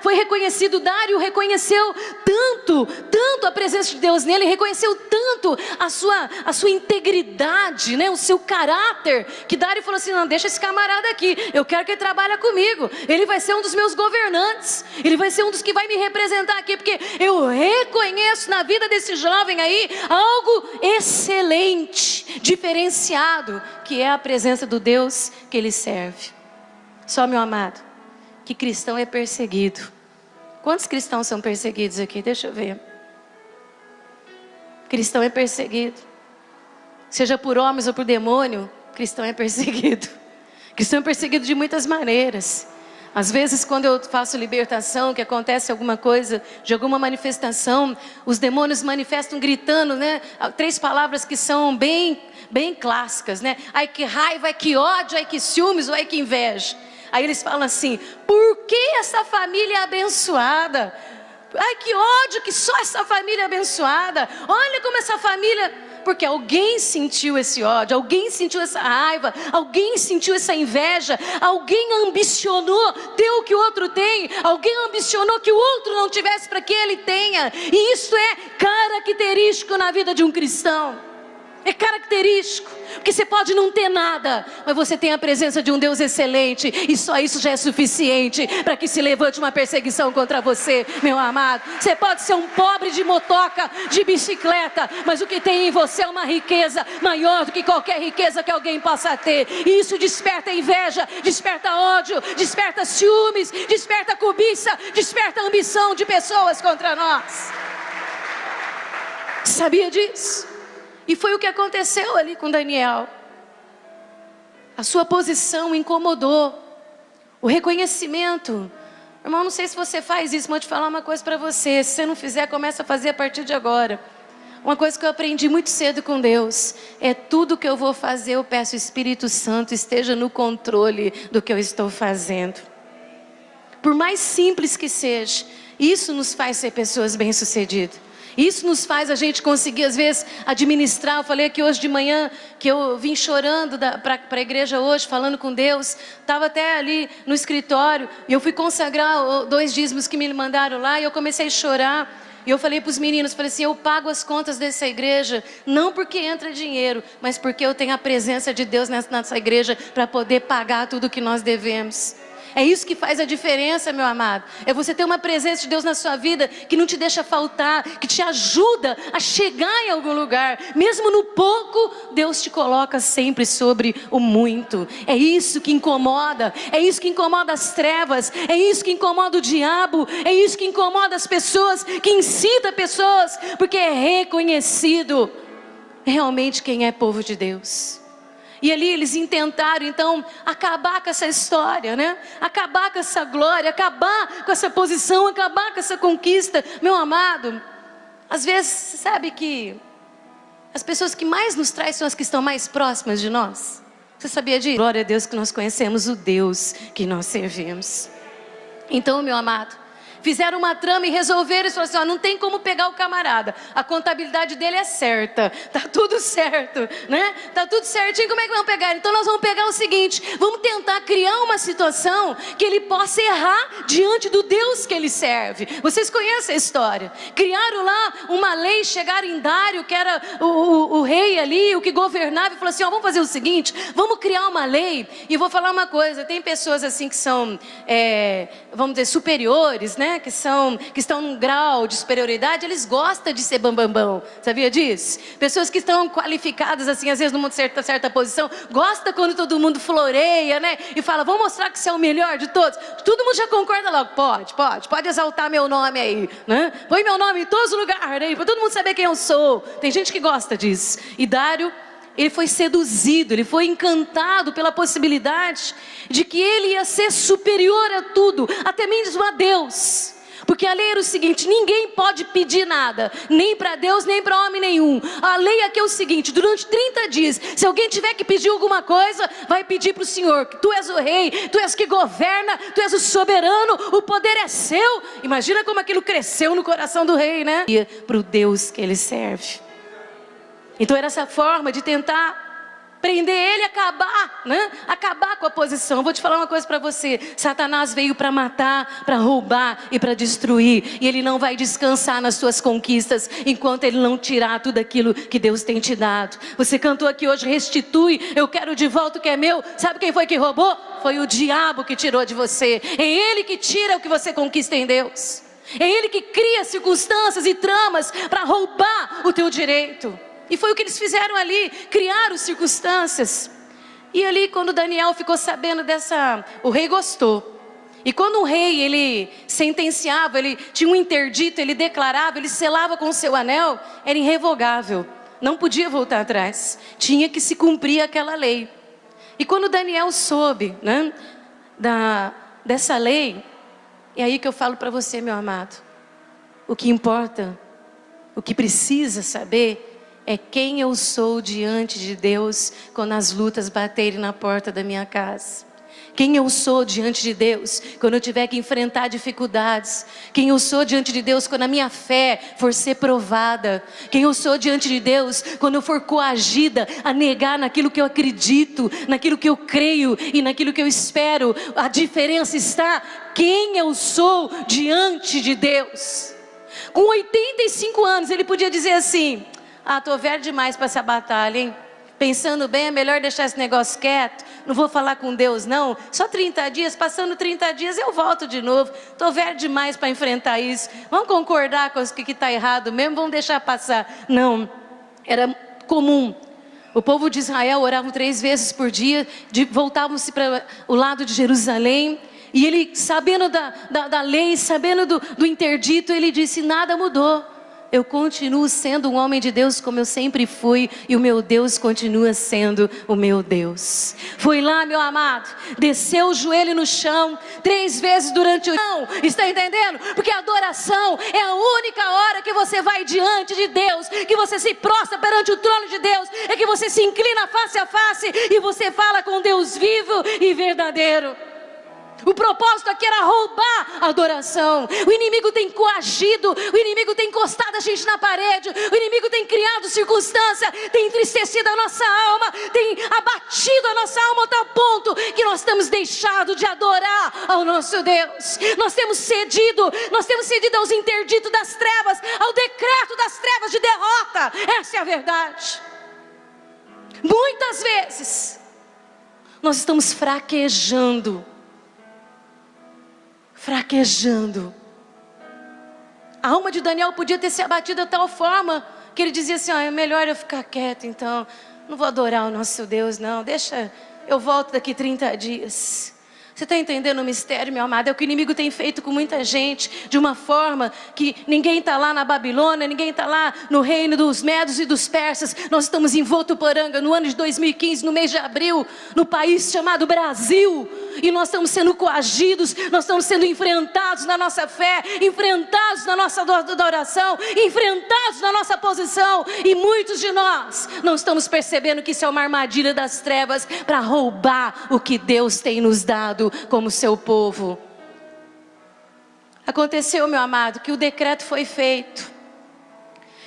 foi reconhecido. Dário reconheceu tanto a presença de Deus nele, reconheceu tanto a sua integridade, né? O seu caráter, que Dário falou assim: não, deixa esse camarada aqui, eu quero que ele trabalhe comigo, ele vai ser um dos meus governantes, ele vai ser um dos que vai me representar aqui, porque eu reconheço na vida desse jovem aí, algo excelente, diferenciado, que é a presença do Deus que ele serve. Só, meu amado, que cristão é perseguido. Quantos cristãos são perseguidos aqui? Deixa eu ver. Cristão é perseguido. Seja por homens ou por demônio, cristão é perseguido. Cristão é perseguido de muitas maneiras. Às vezes, quando eu faço libertação, que acontece alguma coisa, de alguma manifestação, os demônios manifestam gritando, né? 3 palavras que são bem clássicas, né? Ai que raiva, ai que ódio, ai que ciúmes, ai que inveja. Aí eles falam assim: por que essa família é abençoada? Ai que ódio, que só essa família é abençoada. Olha como essa família... Porque alguém sentiu esse ódio, alguém sentiu essa raiva, alguém sentiu essa inveja, alguém ambicionou ter o que o outro tem, alguém ambicionou que o outro não tivesse para que ele tenha. E isso é característico na vida de um cristão. É característico, porque você pode não ter nada, mas você tem a presença de um Deus excelente, e só isso já é suficiente para que se levante uma perseguição contra você, meu amado. Você pode ser um pobre de motoca, de bicicleta, mas o que tem em você é uma riqueza maior do que qualquer riqueza que alguém possa ter, e isso desperta inveja, desperta ódio, desperta ciúmes, desperta cobiça, desperta ambição de pessoas contra nós. Sabia disso? E foi o que aconteceu ali com Daniel. A sua posição incomodou. O reconhecimento. Irmão, não sei se você faz isso, mas vou te falar uma coisa para você. Se você não fizer, começa a fazer a partir de agora. Uma coisa que eu aprendi muito cedo com Deus é: tudo que eu vou fazer, eu peço o Espírito Santo esteja no controle do que eu estou fazendo. Por mais simples que seja, isso nos faz ser pessoas bem-sucedidas. Isso nos faz a gente conseguir, às vezes, administrar. Eu falei aqui hoje de manhã, que eu vim chorando para a igreja hoje, falando com Deus. Estava até ali no escritório, e eu fui consagrar 2 dízimos que me mandaram lá, e eu comecei a chorar. E eu falei para os meninos, falei assim: eu pago as contas dessa igreja, não porque entra dinheiro, mas porque eu tenho a presença de Deus nessa igreja, para poder pagar tudo que nós devemos. É isso que faz a diferença, meu amado. É você ter uma presença de Deus na sua vida que não te deixa faltar, que te ajuda a chegar em algum lugar. Mesmo no pouco, Deus te coloca sempre sobre o muito. É isso que incomoda. É isso que incomoda as trevas. É isso que incomoda o diabo. É isso que incomoda as pessoas, que incita pessoas, porque é reconhecido realmente quem é povo de Deus. E ali eles intentaram então acabar com essa história, né? Acabar com essa glória, acabar com essa posição, acabar com essa conquista. Meu amado, às vezes, você sabe que as pessoas que mais nos trazem são as que estão mais próximas de nós. Você sabia disso? Glória a Deus que nós conhecemos o Deus que nós servimos. Então, meu amado, fizeram uma trama e resolveram. Eles falaram assim: ó, não tem como pegar o camarada, a contabilidade dele é certa, tá tudo certo, né? Tá tudo certinho, como é que vamos pegar? Então nós vamos pegar o seguinte: vamos tentar criar uma situação que ele possa errar diante do Deus que ele serve. Vocês conhecem a história? Criaram lá uma lei, chegaram em Dário, que era o rei ali, o que governava, e falou assim: ó, vamos fazer o seguinte, vamos criar uma lei. E vou falar uma coisa: tem pessoas assim que são, vamos dizer, superiores, né? Que estão num grau de superioridade, eles gostam de ser bambambão. Sabia disso? Pessoas que estão qualificadas assim, às vezes numa certa posição, gosta quando todo mundo floreia, né? E fala: vamos mostrar que você é o melhor de todos. Todo mundo já concorda logo: pode exaltar meu nome aí, né? Põe meu nome em todos os lugares aí, para todo mundo saber quem eu sou. Tem gente que gosta disso. E Dário, ele foi seduzido, ele foi encantado pela possibilidade de que ele ia ser superior a tudo, até mesmo a Deus. Porque a lei era o seguinte: ninguém pode pedir nada, nem para Deus, nem para homem nenhum. A lei aqui é o seguinte: durante 30 dias, se alguém tiver que pedir alguma coisa, vai pedir para o Senhor. Tu és o rei, tu és o que governa, tu és o soberano, o poder é seu. Imagina como aquilo cresceu no coração do rei, né? Para o Deus que ele serve. Então era essa forma de tentar prender ele, acabar, né? Acabar com a posição. Vou te falar uma coisa para você: Satanás veio para matar, para roubar e para destruir. E ele não vai descansar nas suas conquistas enquanto ele não tirar tudo aquilo que Deus tem te dado. Você cantou aqui hoje: restitui, eu quero de volta o que é meu. Sabe quem foi que roubou? Foi o diabo que tirou de você. É ele que tira o que você conquista em Deus. É ele que cria circunstâncias e tramas para roubar o teu direito. E foi o que eles fizeram ali, criaram circunstâncias. E ali, quando Daniel ficou sabendo dessa, o rei gostou. E quando o rei, ele sentenciava, ele tinha um interdito, ele declarava, ele selava com o seu anel, era irrevogável, não podia voltar atrás, tinha que se cumprir aquela lei. E quando Daniel soube, né, dessa lei, é aí que eu falo para você, meu amado: o que importa, o que precisa saber é quem eu sou diante de Deus quando as lutas baterem na porta da minha casa. Quem eu sou diante de Deus quando eu tiver que enfrentar dificuldades. Quem eu sou diante de Deus quando a minha fé for ser provada. Quem eu sou diante de Deus quando eu for coagida a negar naquilo que eu acredito, naquilo que eu creio e naquilo que eu espero. A diferença está quem eu sou diante de Deus. Com 85 anos ele podia dizer assim: tô velho demais para essa batalha, hein? Pensando bem, é melhor deixar esse negócio quieto. Não vou falar com Deus, não. Só 30 dias, passando 30 dias eu volto de novo. Tô velho demais para enfrentar isso. Vamos concordar com o que está errado mesmo, vamos deixar passar. Não, era comum. O povo de Israel orava 3 vezes por dia, voltavam-se para o lado de Jerusalém. E ele, sabendo da lei, sabendo do interdito, ele disse: nada mudou. Eu continuo sendo um homem de Deus como eu sempre fui, e o meu Deus continua sendo o meu Deus. Foi lá, meu amado, desceu o joelho no chão 3 vezes durante o não, está entendendo? Porque a adoração é a única hora que você vai diante de Deus, que você se prostra perante o trono de Deus, é que você se inclina face a face e você fala com Deus vivo e verdadeiro. O propósito aqui era roubar a adoração. O inimigo tem coagido, o inimigo tem encostado a gente na parede, o inimigo tem criado circunstância, tem entristecido a nossa alma, tem abatido a nossa alma a tal ponto que nós temos deixado de adorar ao nosso Deus. Nós temos cedido aos interditos das trevas, ao decreto das trevas de derrota. Essa é a verdade. Muitas vezes nós estamos fraquejando. A alma de Daniel podia ter se abatido de tal forma que ele dizia assim: é melhor eu ficar quieto, então não vou adorar o nosso Deus, não, deixa, eu volto daqui 30 dias. Você está entendendo o mistério, meu amado? É o que o inimigo tem feito com muita gente, de uma forma que ninguém está lá na Babilônia, ninguém está lá no reino dos Medos e dos Persas. Nós estamos em Votuporanga, no ano de 2015, no mês de abril, no país chamado Brasil. E nós estamos sendo coagidos, nós estamos sendo enfrentados na nossa fé, enfrentados na nossa adoração, enfrentados na nossa posição. E muitos de nós não estamos percebendo que isso é uma armadilha das trevas para roubar o que Deus tem nos dado como seu povo. Aconteceu, meu amado, que o decreto foi feito.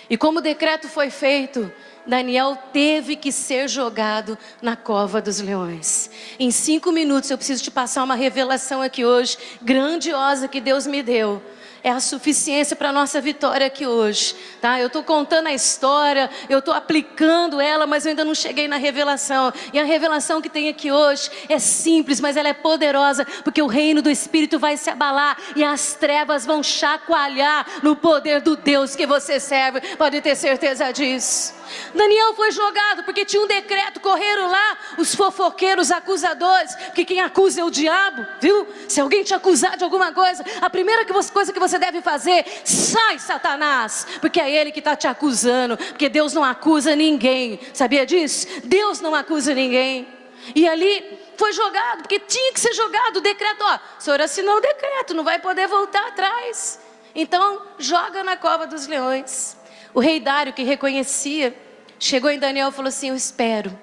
E como o decreto foi feito, Daniel teve que ser jogado na cova dos leões. Em 5 minutos eu preciso te passar uma revelação aqui hoje, grandiosa, que Deus me deu. É a suficiência para a nossa vitória aqui hoje, tá? Eu estou contando a história, eu estou aplicando ela, mas eu ainda não cheguei na revelação. E a revelação que tem aqui hoje é simples, mas ela é poderosa, porque o reino do Espírito vai se abalar e as trevas vão chacoalhar no poder do Deus que você serve. Pode ter certeza disso. Daniel foi jogado porque tinha um decreto, correram lá os fofoqueiros acusadores, porque quem acusa é o diabo, viu? Se alguém te acusar de alguma coisa, a primeira coisa que você deve fazer: sai, Satanás, porque é ele que está te acusando, porque Deus não acusa ninguém, sabia disso? Deus não acusa ninguém. E ali foi jogado, porque tinha que ser jogado o decreto. O senhor assinou o decreto, não vai poder voltar atrás. Então joga na cova dos leões. O rei Dário, que reconhecia, chegou em Daniel e falou assim: eu espero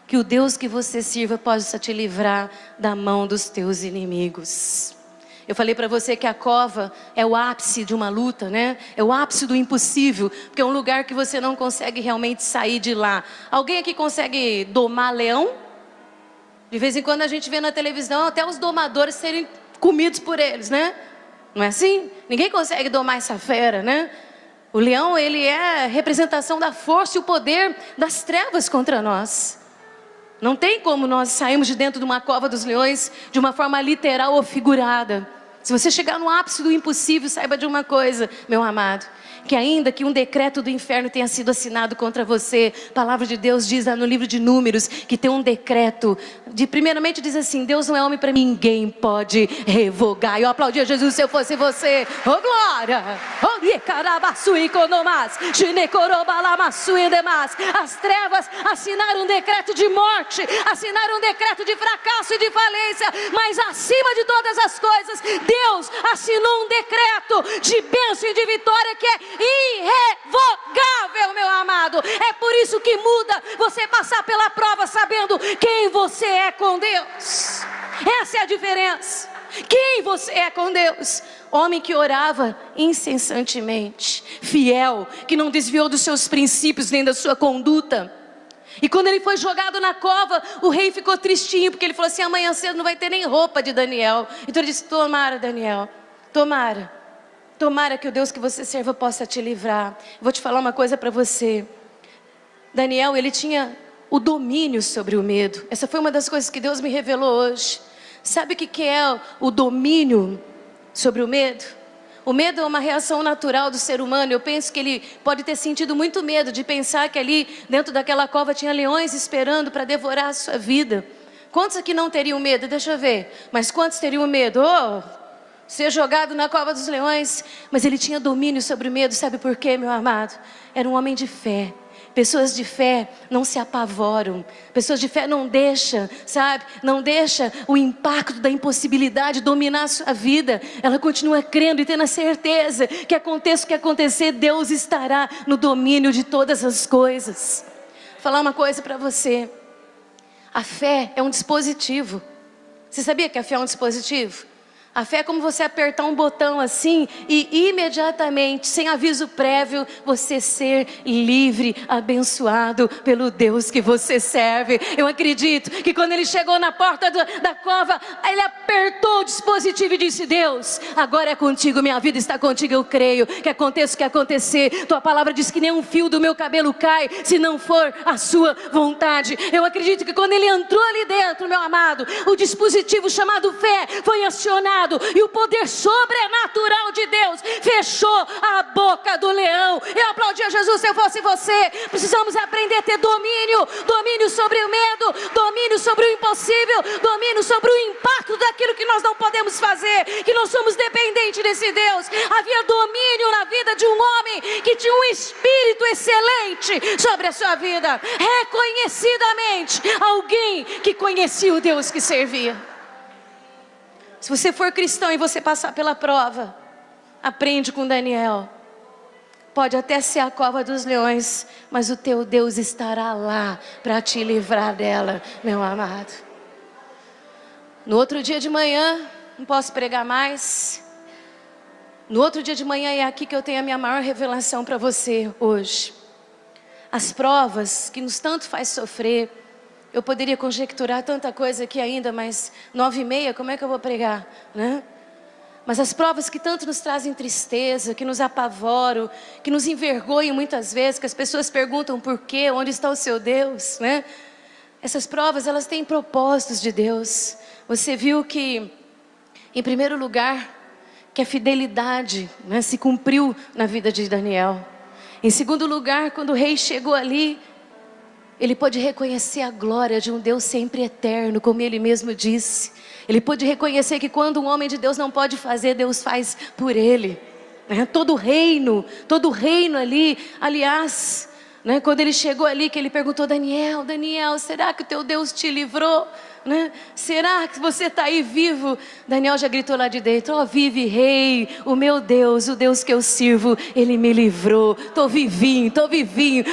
que o Deus que você sirva possa te livrar da mão dos teus inimigos. Eu falei para você que a cova é o ápice de uma luta, né? É o ápice do impossível, porque é um lugar que você não consegue realmente sair de lá. Alguém aqui consegue domar leão? De vez em quando a gente vê na televisão até os domadores serem comidos por eles, né? Não é assim? Ninguém consegue domar essa fera, né? O leão, ele é a representação da força e o poder das trevas contra nós. Não tem como nós sairmos de dentro de uma cova dos leões de uma forma literal ou figurada. Se você chegar no ápice do impossível, saiba de uma coisa, meu amado, que ainda que um decreto do inferno tenha sido assinado contra você, a palavra de Deus diz lá no livro de Números, que tem um decreto, primeiramente diz assim: Deus não é homem para ninguém pode revogar. Eu aplaudia Jesus se eu fosse você. Oh glória! Oh as trevas assinaram um decreto de morte, assinaram um decreto de fracasso e de falência, mas acima de todas as coisas, Deus assinou um decreto de bênção e de vitória que é irrevogável, meu amado. É por isso que muda você passar pela prova sabendo quem você é com Deus. Essa é a diferença. Quem você é com Deus? Homem que orava incessantemente, fiel, que não desviou dos seus princípios nem da sua conduta. E quando ele foi jogado na cova, o rei ficou tristinho, porque ele falou assim: amanhã cedo não vai ter nem roupa de Daniel. Então ele disse: tomara, Daniel, tomara que o Deus que você serva possa te livrar. Vou te falar uma coisa para você. Daniel, ele tinha o domínio sobre o medo. Essa foi uma das coisas que Deus me revelou hoje. Sabe o que é o domínio sobre o medo? O medo é uma reação natural do ser humano. Eu penso que ele pode ter sentido muito medo de pensar que ali dentro daquela cova tinha leões esperando para devorar a sua vida. Quantos aqui não teriam medo? Deixa eu ver. Mas quantos teriam medo? Ser jogado na cova dos leões. Mas ele tinha domínio sobre o medo. Sabe por quê, meu amado? Era um homem de fé. Pessoas de fé não se apavoram. Pessoas de fé não deixam, sabe? Não deixa o impacto da impossibilidade dominar a sua vida. Ela continua crendo e tendo a certeza que aconteça o que acontecer, Deus estará no domínio de todas as coisas. Vou falar uma coisa para você. A fé é um dispositivo. Você sabia que a fé é um dispositivo? A fé é como você apertar um botão assim e imediatamente, sem aviso prévio, você ser livre, abençoado pelo Deus que você serve. Eu acredito que quando ele chegou na porta da cova, ele apertou o dispositivo e disse: Deus, agora é contigo, minha vida está contigo, eu creio que aconteça o que acontecer. Tua palavra diz que nenhum fio do meu cabelo cai se não for a sua vontade. Eu acredito que quando ele entrou ali dentro, meu amado, o dispositivo chamado fé foi acionado. E o poder sobrenatural de Deus fechou a boca do leão. Eu aplaudia Jesus se eu fosse você. Precisamos aprender a ter domínio sobre o medo, domínio sobre o impossível, domínio sobre o impacto daquilo que nós não podemos fazer, que nós somos dependentes desse Deus. Havia domínio na vida de um homem que tinha um espírito excelente sobre a sua vida, reconhecidamente alguém que conhecia o Deus que servia. Se você for cristão e você passar pela prova, aprende com Daniel. Pode até ser a cova dos leões, mas o teu Deus estará lá para te livrar dela, meu amado. No outro dia de manhã, não posso pregar mais. No outro dia de manhã é aqui que eu tenho a minha maior revelação para você hoje. As provas que nos tanto faz sofrer. Eu poderia conjecturar tanta coisa aqui ainda, mas 9h30, como é que eu vou pregar, né? Mas as provas que tanto nos trazem tristeza, que nos apavoram, que nos envergonham muitas vezes, que as pessoas perguntam por quê, onde está o seu Deus, né? Essas provas, elas têm propósitos de Deus. Você viu que, em primeiro lugar, que a fidelidade, né, se cumpriu na vida de Daniel. Em segundo lugar, quando o rei chegou ali, ele pôde reconhecer a glória de um Deus sempre eterno, como ele mesmo disse. Ele pôde reconhecer que quando um homem de Deus não pode fazer, Deus faz por ele. Todo reino ali, aliás, quando ele chegou ali, que ele perguntou: Daniel, será que o teu Deus te livrou? né? Será que você está aí vivo? Daniel já gritou lá de dentro: ó, vive rei, o meu Deus, o Deus que eu sirvo, Ele me livrou. Estou vivinho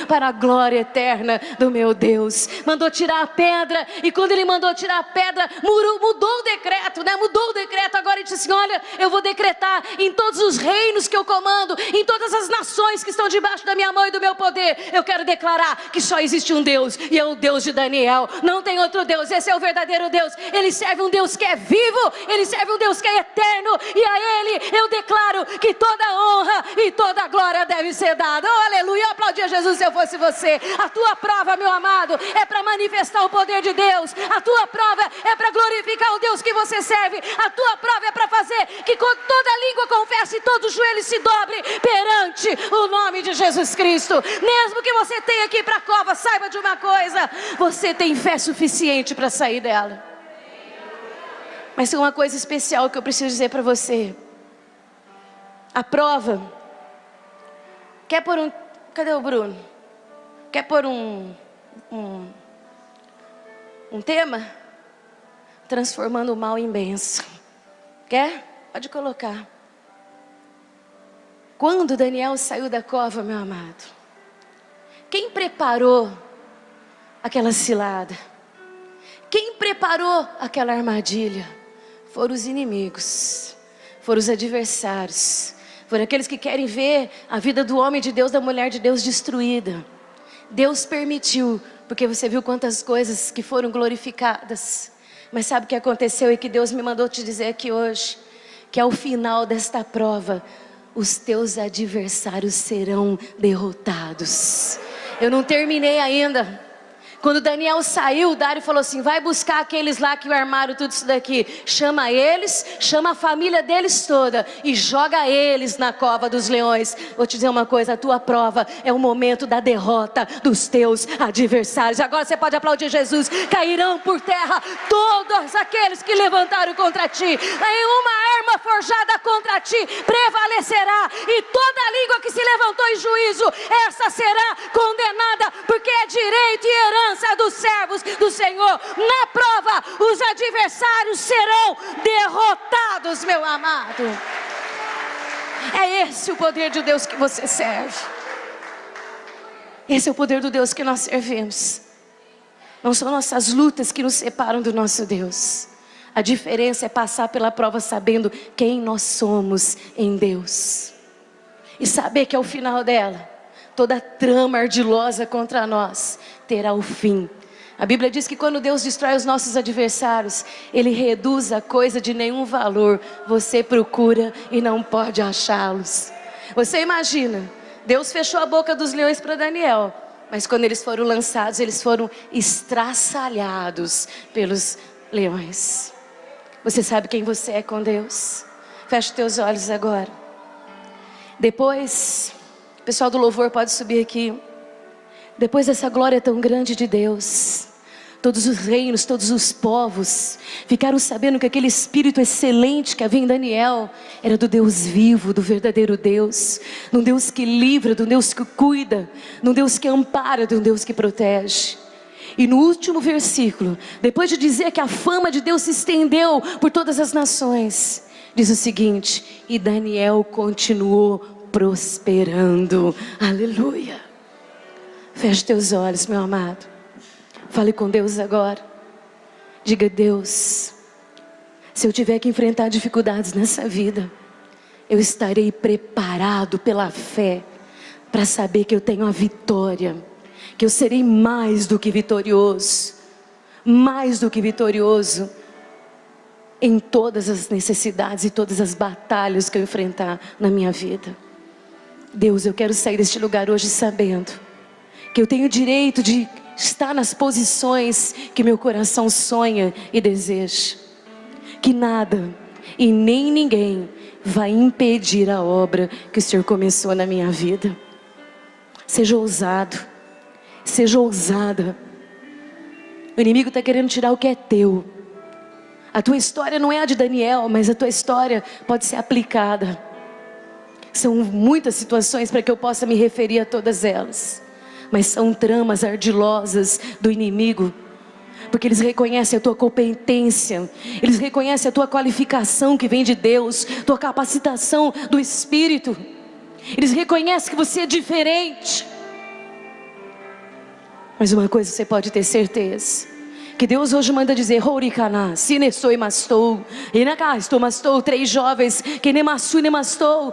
para a glória eterna do meu Deus. Mandou tirar a pedra, e quando Ele mandou tirar a pedra, mudou o decreto, né? Mudou o decreto. Agora Ele disse assim: olha, eu vou decretar em todos os reinos que eu comando, em todas as nações que estão debaixo da minha mão e do meu poder, eu quero declarar que só existe um Deus, e é o Deus de Daniel. Não tem outro Deus, esse é o verdadeiro Deus. Ele serve um Deus que é vivo, Ele serve um Deus que é eterno, e a Ele eu declaro que toda honra e toda glória deve ser dada. Oh, aleluia, eu aplaudia Jesus se eu fosse você. A tua prova, meu amado, é para manifestar o poder de Deus. A tua prova é para glorificar o Deus que você serve. A tua prova é para fazer que toda língua confesse e todo joelho se dobre perante o nome de Jesus Cristo. Mesmo que você tenha que ir para a cova, saiba de uma coisa: você tem fé suficiente para sair dela. Mas tem uma coisa especial que eu preciso dizer para você. A prova, quer pôr um... Cadê o Bruno? Quer pôr um tema? Transformando o mal em bênção. Quer? Pode colocar. Quando Daniel saiu da cova, meu amado, quem preparou aquela cilada? Quem preparou aquela armadilha? Foram os inimigos, foram os adversários, foram aqueles que querem ver a vida do homem de Deus, da mulher de Deus destruída. Deus permitiu, porque você viu quantas coisas que foram glorificadas. Mas sabe o que aconteceu e que Deus me mandou te dizer aqui hoje? Que ao final desta prova, os teus adversários serão derrotados. Eu não terminei ainda. Quando Daniel saiu, Dário falou assim: vai buscar aqueles lá que armaram tudo isso daqui. Chama eles, chama a família deles toda e joga eles na cova dos leões. Vou te dizer uma coisa: a tua prova é o momento da derrota dos teus adversários. Agora você pode aplaudir Jesus. Cairão por terra todos aqueles que levantaram contra ti. Nenhuma arma forjada contra ti prevalecerá, e toda língua que se levantou em juízo, essa será condenada, porque é direito e herança dos servos do Senhor. Na prova, os adversários serão derrotados, meu amado. É esse o poder de Deus que você serve. Esse é o poder do Deus que nós servimos. Não são nossas lutas que nos separam do nosso Deus. A diferença é passar pela prova sabendo quem nós somos em Deus, e saber que ao final dela, toda trama ardilosa contra nós terá o fim. A Bíblia diz que quando Deus destrói os nossos adversários, Ele reduz a coisa de nenhum valor. Você procura e não pode achá-los. Você imagina, Deus fechou a boca dos leões para Daniel, mas quando eles foram lançados, eles foram estraçalhados pelos leões. Você sabe quem você é com Deus? Feche teus olhos agora. Depois, o pessoal do louvor pode subir aqui. Depois dessa glória tão grande de Deus, todos os reinos, todos os povos ficaram sabendo que aquele espírito excelente que havia em Daniel era do Deus vivo, do verdadeiro Deus, de um Deus que livra, de um Deus que cuida, de um Deus que ampara, de um Deus que protege. E no último versículo, depois de dizer que a fama de Deus se estendeu por todas as nações, diz o seguinte: e Daniel continuou prosperando. Aleluia. Feche teus olhos, meu amado. Fale com Deus agora. Diga: Deus, se eu tiver que enfrentar dificuldades nessa vida, eu estarei preparado pela fé para saber que eu tenho a vitória, que eu serei mais do que vitorioso, mais do que vitorioso em todas as necessidades e todas as batalhas que eu enfrentar na minha vida. Deus, eu quero sair deste lugar hoje sabendo que eu tenho o direito de estar nas posições que meu coração sonha e deseja. Que nada e nem ninguém vai impedir a obra que o Senhor começou na minha vida. Seja ousado, seja ousada. O inimigo está querendo tirar o que é teu. A tua história não é a de Daniel, mas a tua história pode ser aplicada. São muitas situações para que eu possa me referir a todas elas, mas são tramas ardilosas do inimigo porque eles reconhecem a tua competência, eles reconhecem a tua qualificação que vem de Deus, tua capacitação do Espírito, eles reconhecem que você é diferente. Mas uma coisa você pode ter certeza, que Deus hoje manda dizer: Horikaná, sinesou e mastou, estou mastou, 3 jovens, que nemassu e nemastou,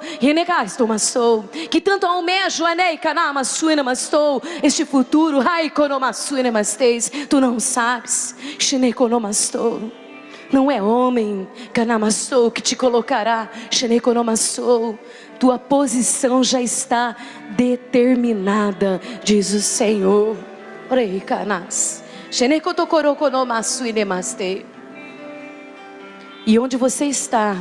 estou mastou, que tanto almejo, aneikaná, massu e nemastou, este futuro, haikonomassu e nemasteis, tu não sabes, shinekonomastou. Não é homem, kanamastou, que te colocará, shinekonomastou. Tua posição já está determinada, diz o Senhor. Oreikanás. E onde você está,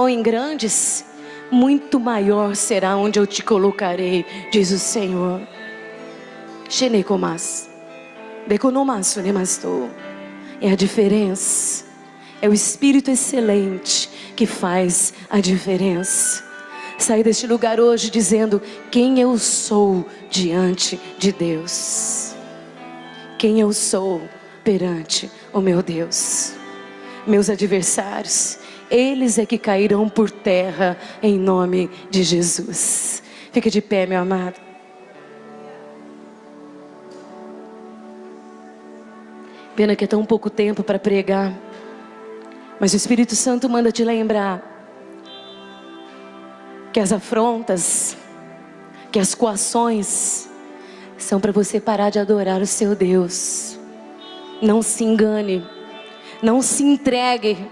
em grandes, muito maior será onde eu te colocarei, diz o Senhor. É a diferença, é o Espírito excelente que faz a diferença. Sair deste lugar hoje dizendo quem eu sou diante de Deus, quem eu sou perante o meu Deus. Meus adversários, eles é que cairão por terra em nome de Jesus. Fica de pé, meu amado. Pena que é tão pouco tempo para pregar, mas o Espírito Santo manda te lembrar que as afrontas, que as coações são para você parar de adorar o seu Deus. Não se engane, não se entregue,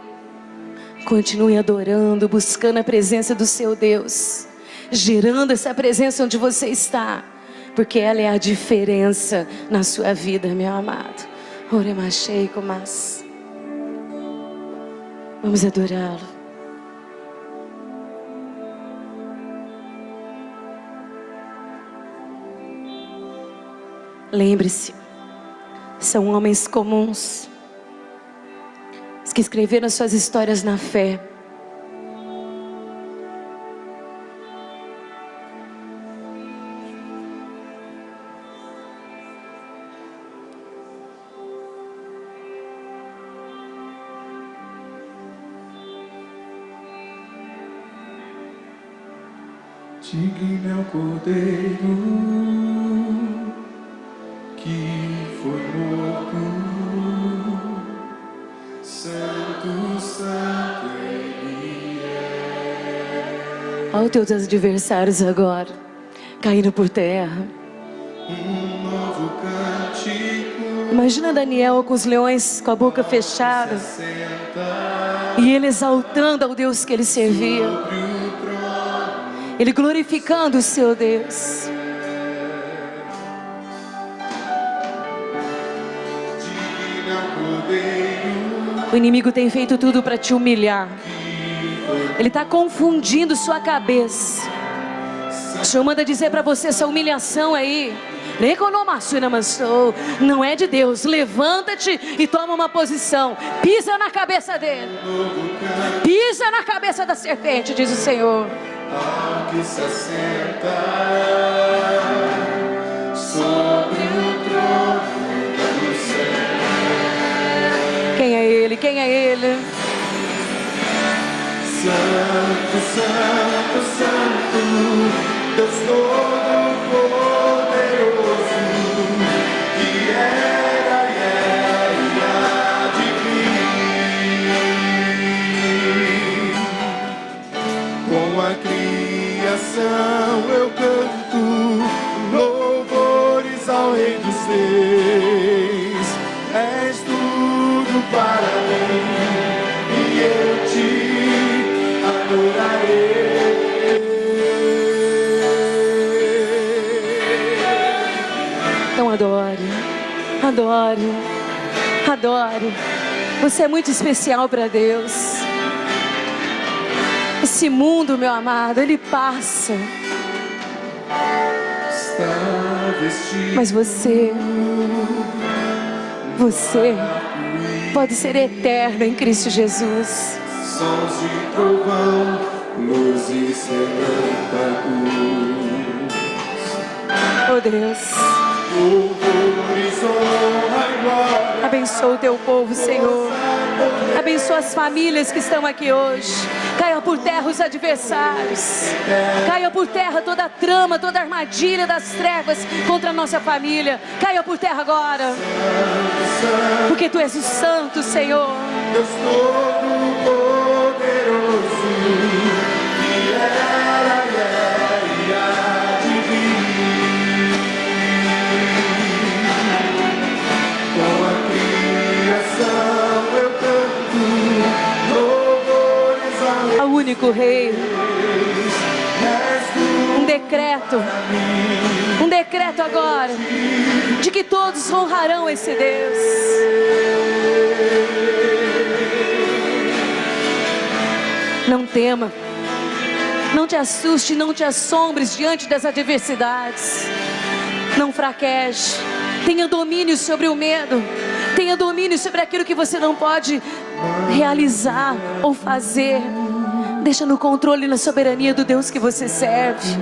continue adorando, buscando a presença do seu Deus, gerando essa presença onde você está, porque ela é a diferença na sua vida, meu amado. Vamos adorá-lo. Lembre-se, são homens comuns, os que escreveram as suas histórias na fé.
Digno é o Cordeiro que foi morto, santo, santo Ele é.
Olha os teus adversários agora, caindo por terra.
Um novo cântico.
Imagina Daniel com os leões com a boca fechada, e ele exaltando ao Deus que ele servia, ele glorificando o seu Deus. O inimigo tem feito tudo para te humilhar. Ele está confundindo sua cabeça. O Senhor manda dizer para você: essa humilhação aí não é de Deus. Levanta-te e toma uma posição. Pisa na cabeça dele. Pisa na cabeça da serpente, diz o Senhor.
Ao que se assenta sobre o trono do céu.
Quem é Ele? Quem é Ele?
Santo, Santo, Santo, Deus Todo-Poderoso, que era e há de vir. Com a criação eu canto louvores ao Rei dos Reis. És tudo para mim e eu te adorarei.
Então adore, adore, adore. Você é muito especial para Deus. Esse mundo, meu amado, ele passa, mas você pode ser eterno em Cristo Jesus.
Sons de trovão, luzes relâmpagos.
Oh Deus,
louvores, honra e glória.
abençoa o teu povo, Senhor. Abençoa as famílias que estão aqui hoje. Caia por terra os adversários. Caia por terra toda a trama, toda a armadilha das trevas contra a nossa família. Caia por terra agora. Porque Tu és o Santo, Senhor.
Deus Todo-Poderoso, que era e há de vir. Com a criação eu canto louvores
Ao único Rei. Um decreto agora, de que todos honrarão esse Deus. Não tema, não te assuste, não te assombres diante das adversidades. Não fraqueje, tenha domínio sobre o medo, tenha domínio sobre aquilo que você não pode realizar ou fazer. Deixa no controle e na soberania do Deus que você serve.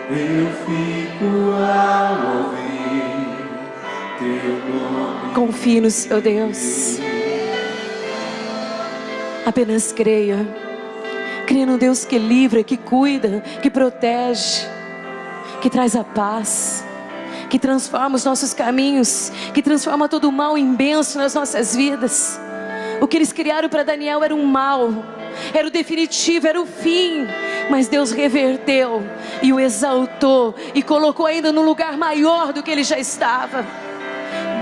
Eu fico ao ouvir Teu nome.
Confie no seu Deus. Apenas creia. Creia no Deus que livra, que cuida, que protege, que traz a paz, que transforma os nossos caminhos, que transforma todo o mal em bênção nas nossas vidas. O que eles criaram para Daniel era um mal, era o definitivo, era o fim. Mas Deus reverteu e o exaltou e colocou ainda num lugar maior do que ele já estava.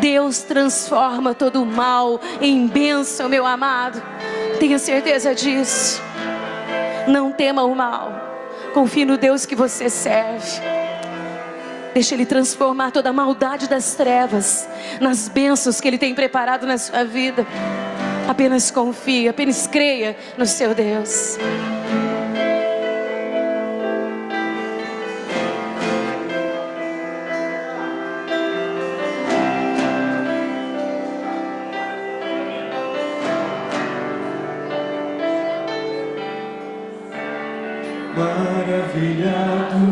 Deus transforma todo o mal em bênção, meu amado. Tenha certeza disso. Não tema o mal. Confie no Deus que você serve. Deixa Ele transformar toda a maldade das trevas nas bênçãos que Ele tem preparado na sua vida. Apenas confie, apenas creia no seu Deus.
Maravilhado,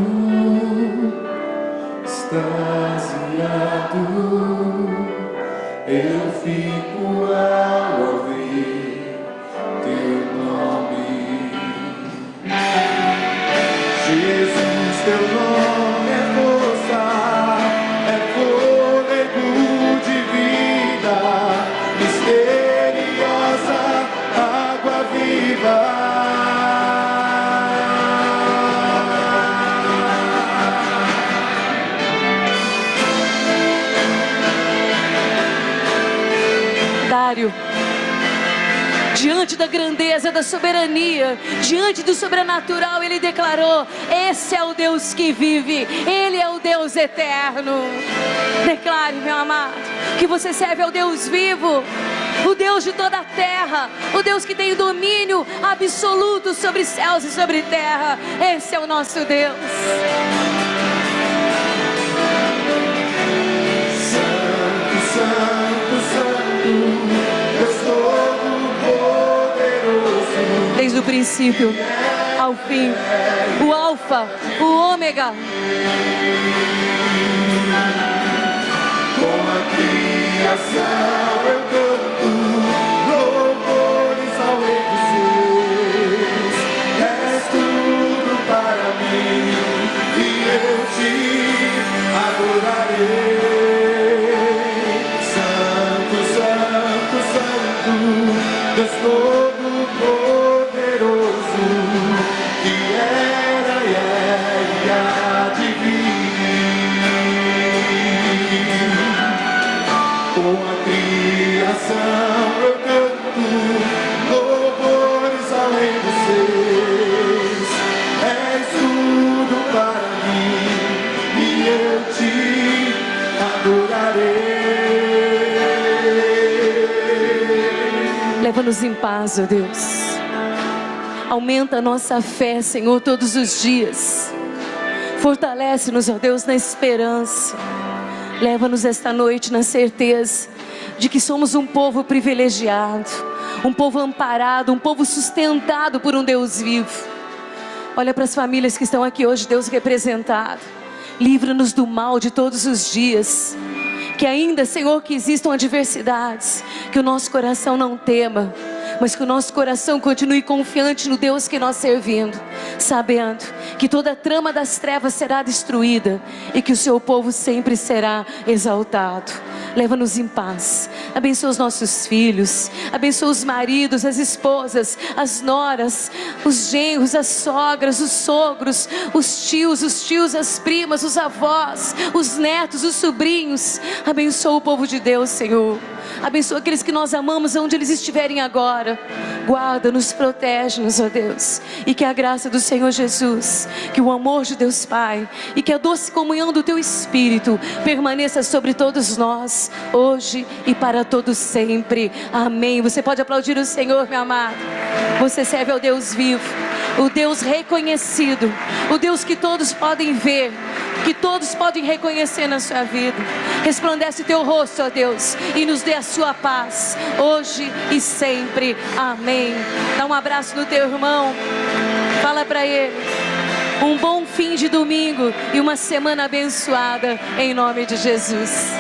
extasiado, eu fico ao ouvir Teu nome. Jesus, Teu nome é força, é fôlego de vida, misteriosa água viva.
Diante da grandeza, da soberania, diante do sobrenatural, Ele declarou: esse é o Deus que vive, Ele é o Deus eterno. Declare, meu amado, que você serve ao Deus vivo, o Deus de toda a terra, o Deus que tem o domínio absoluto sobre céus e sobre terra. Esse é o nosso Deus. Desde o princípio ao fim, o alfa, o ômega.
Com a criação eu canto louvores ao Rei dos Reis. És tudo para mim e eu te adorarei. Santo, Santo, Santo, Deus Todo-Poderoso, que era e é e há de vir. Com a criação eu canto louvores ao Rei dos Reis. És tudo para mim e eu te adorarei.
Leva-nos em paz, ó Deus. Aumenta a nossa fé, Senhor, todos os dias. Fortalece-nos, ó Deus, na esperança. Leva-nos esta noite na certeza de que somos um povo privilegiado, um povo amparado, um povo sustentado por um Deus vivo. Olha para as famílias que estão aqui hoje, Deus representado. Livra-nos do mal de todos os dias. Que ainda, Senhor, que existam adversidades, que o nosso coração não tema, mas que o nosso coração continue confiante no Deus que nós servimos, sabendo que toda a trama das trevas será destruída e que o seu povo sempre será exaltado. Leva-nos em paz, abençoa os nossos filhos, abençoa os maridos, as esposas, as noras, os genros, as sogras, os sogros, os tios, as primas, os avós, os netos, os sobrinhos. Abençoa o povo de Deus, Senhor. Abençoa aqueles que nós amamos onde eles estiverem agora. Guarda-nos, protege-nos, ó Deus. E que a graça do Senhor Jesus, que o amor de Deus Pai e que a doce comunhão do Teu Espírito permaneça sobre todos nós, hoje e para todos sempre. Amém. Você pode aplaudir o Senhor, meu amado. Você serve ao Deus vivo, o Deus reconhecido, o Deus que todos podem ver, que todos podem reconhecer na sua vida. Resplandece Teu rosto, ó Deus, e nos dê a sua paz, hoje e sempre. Amém. Dá um abraço no teu irmão, fala para ele um bom fim de domingo e uma semana abençoada, em nome de Jesus.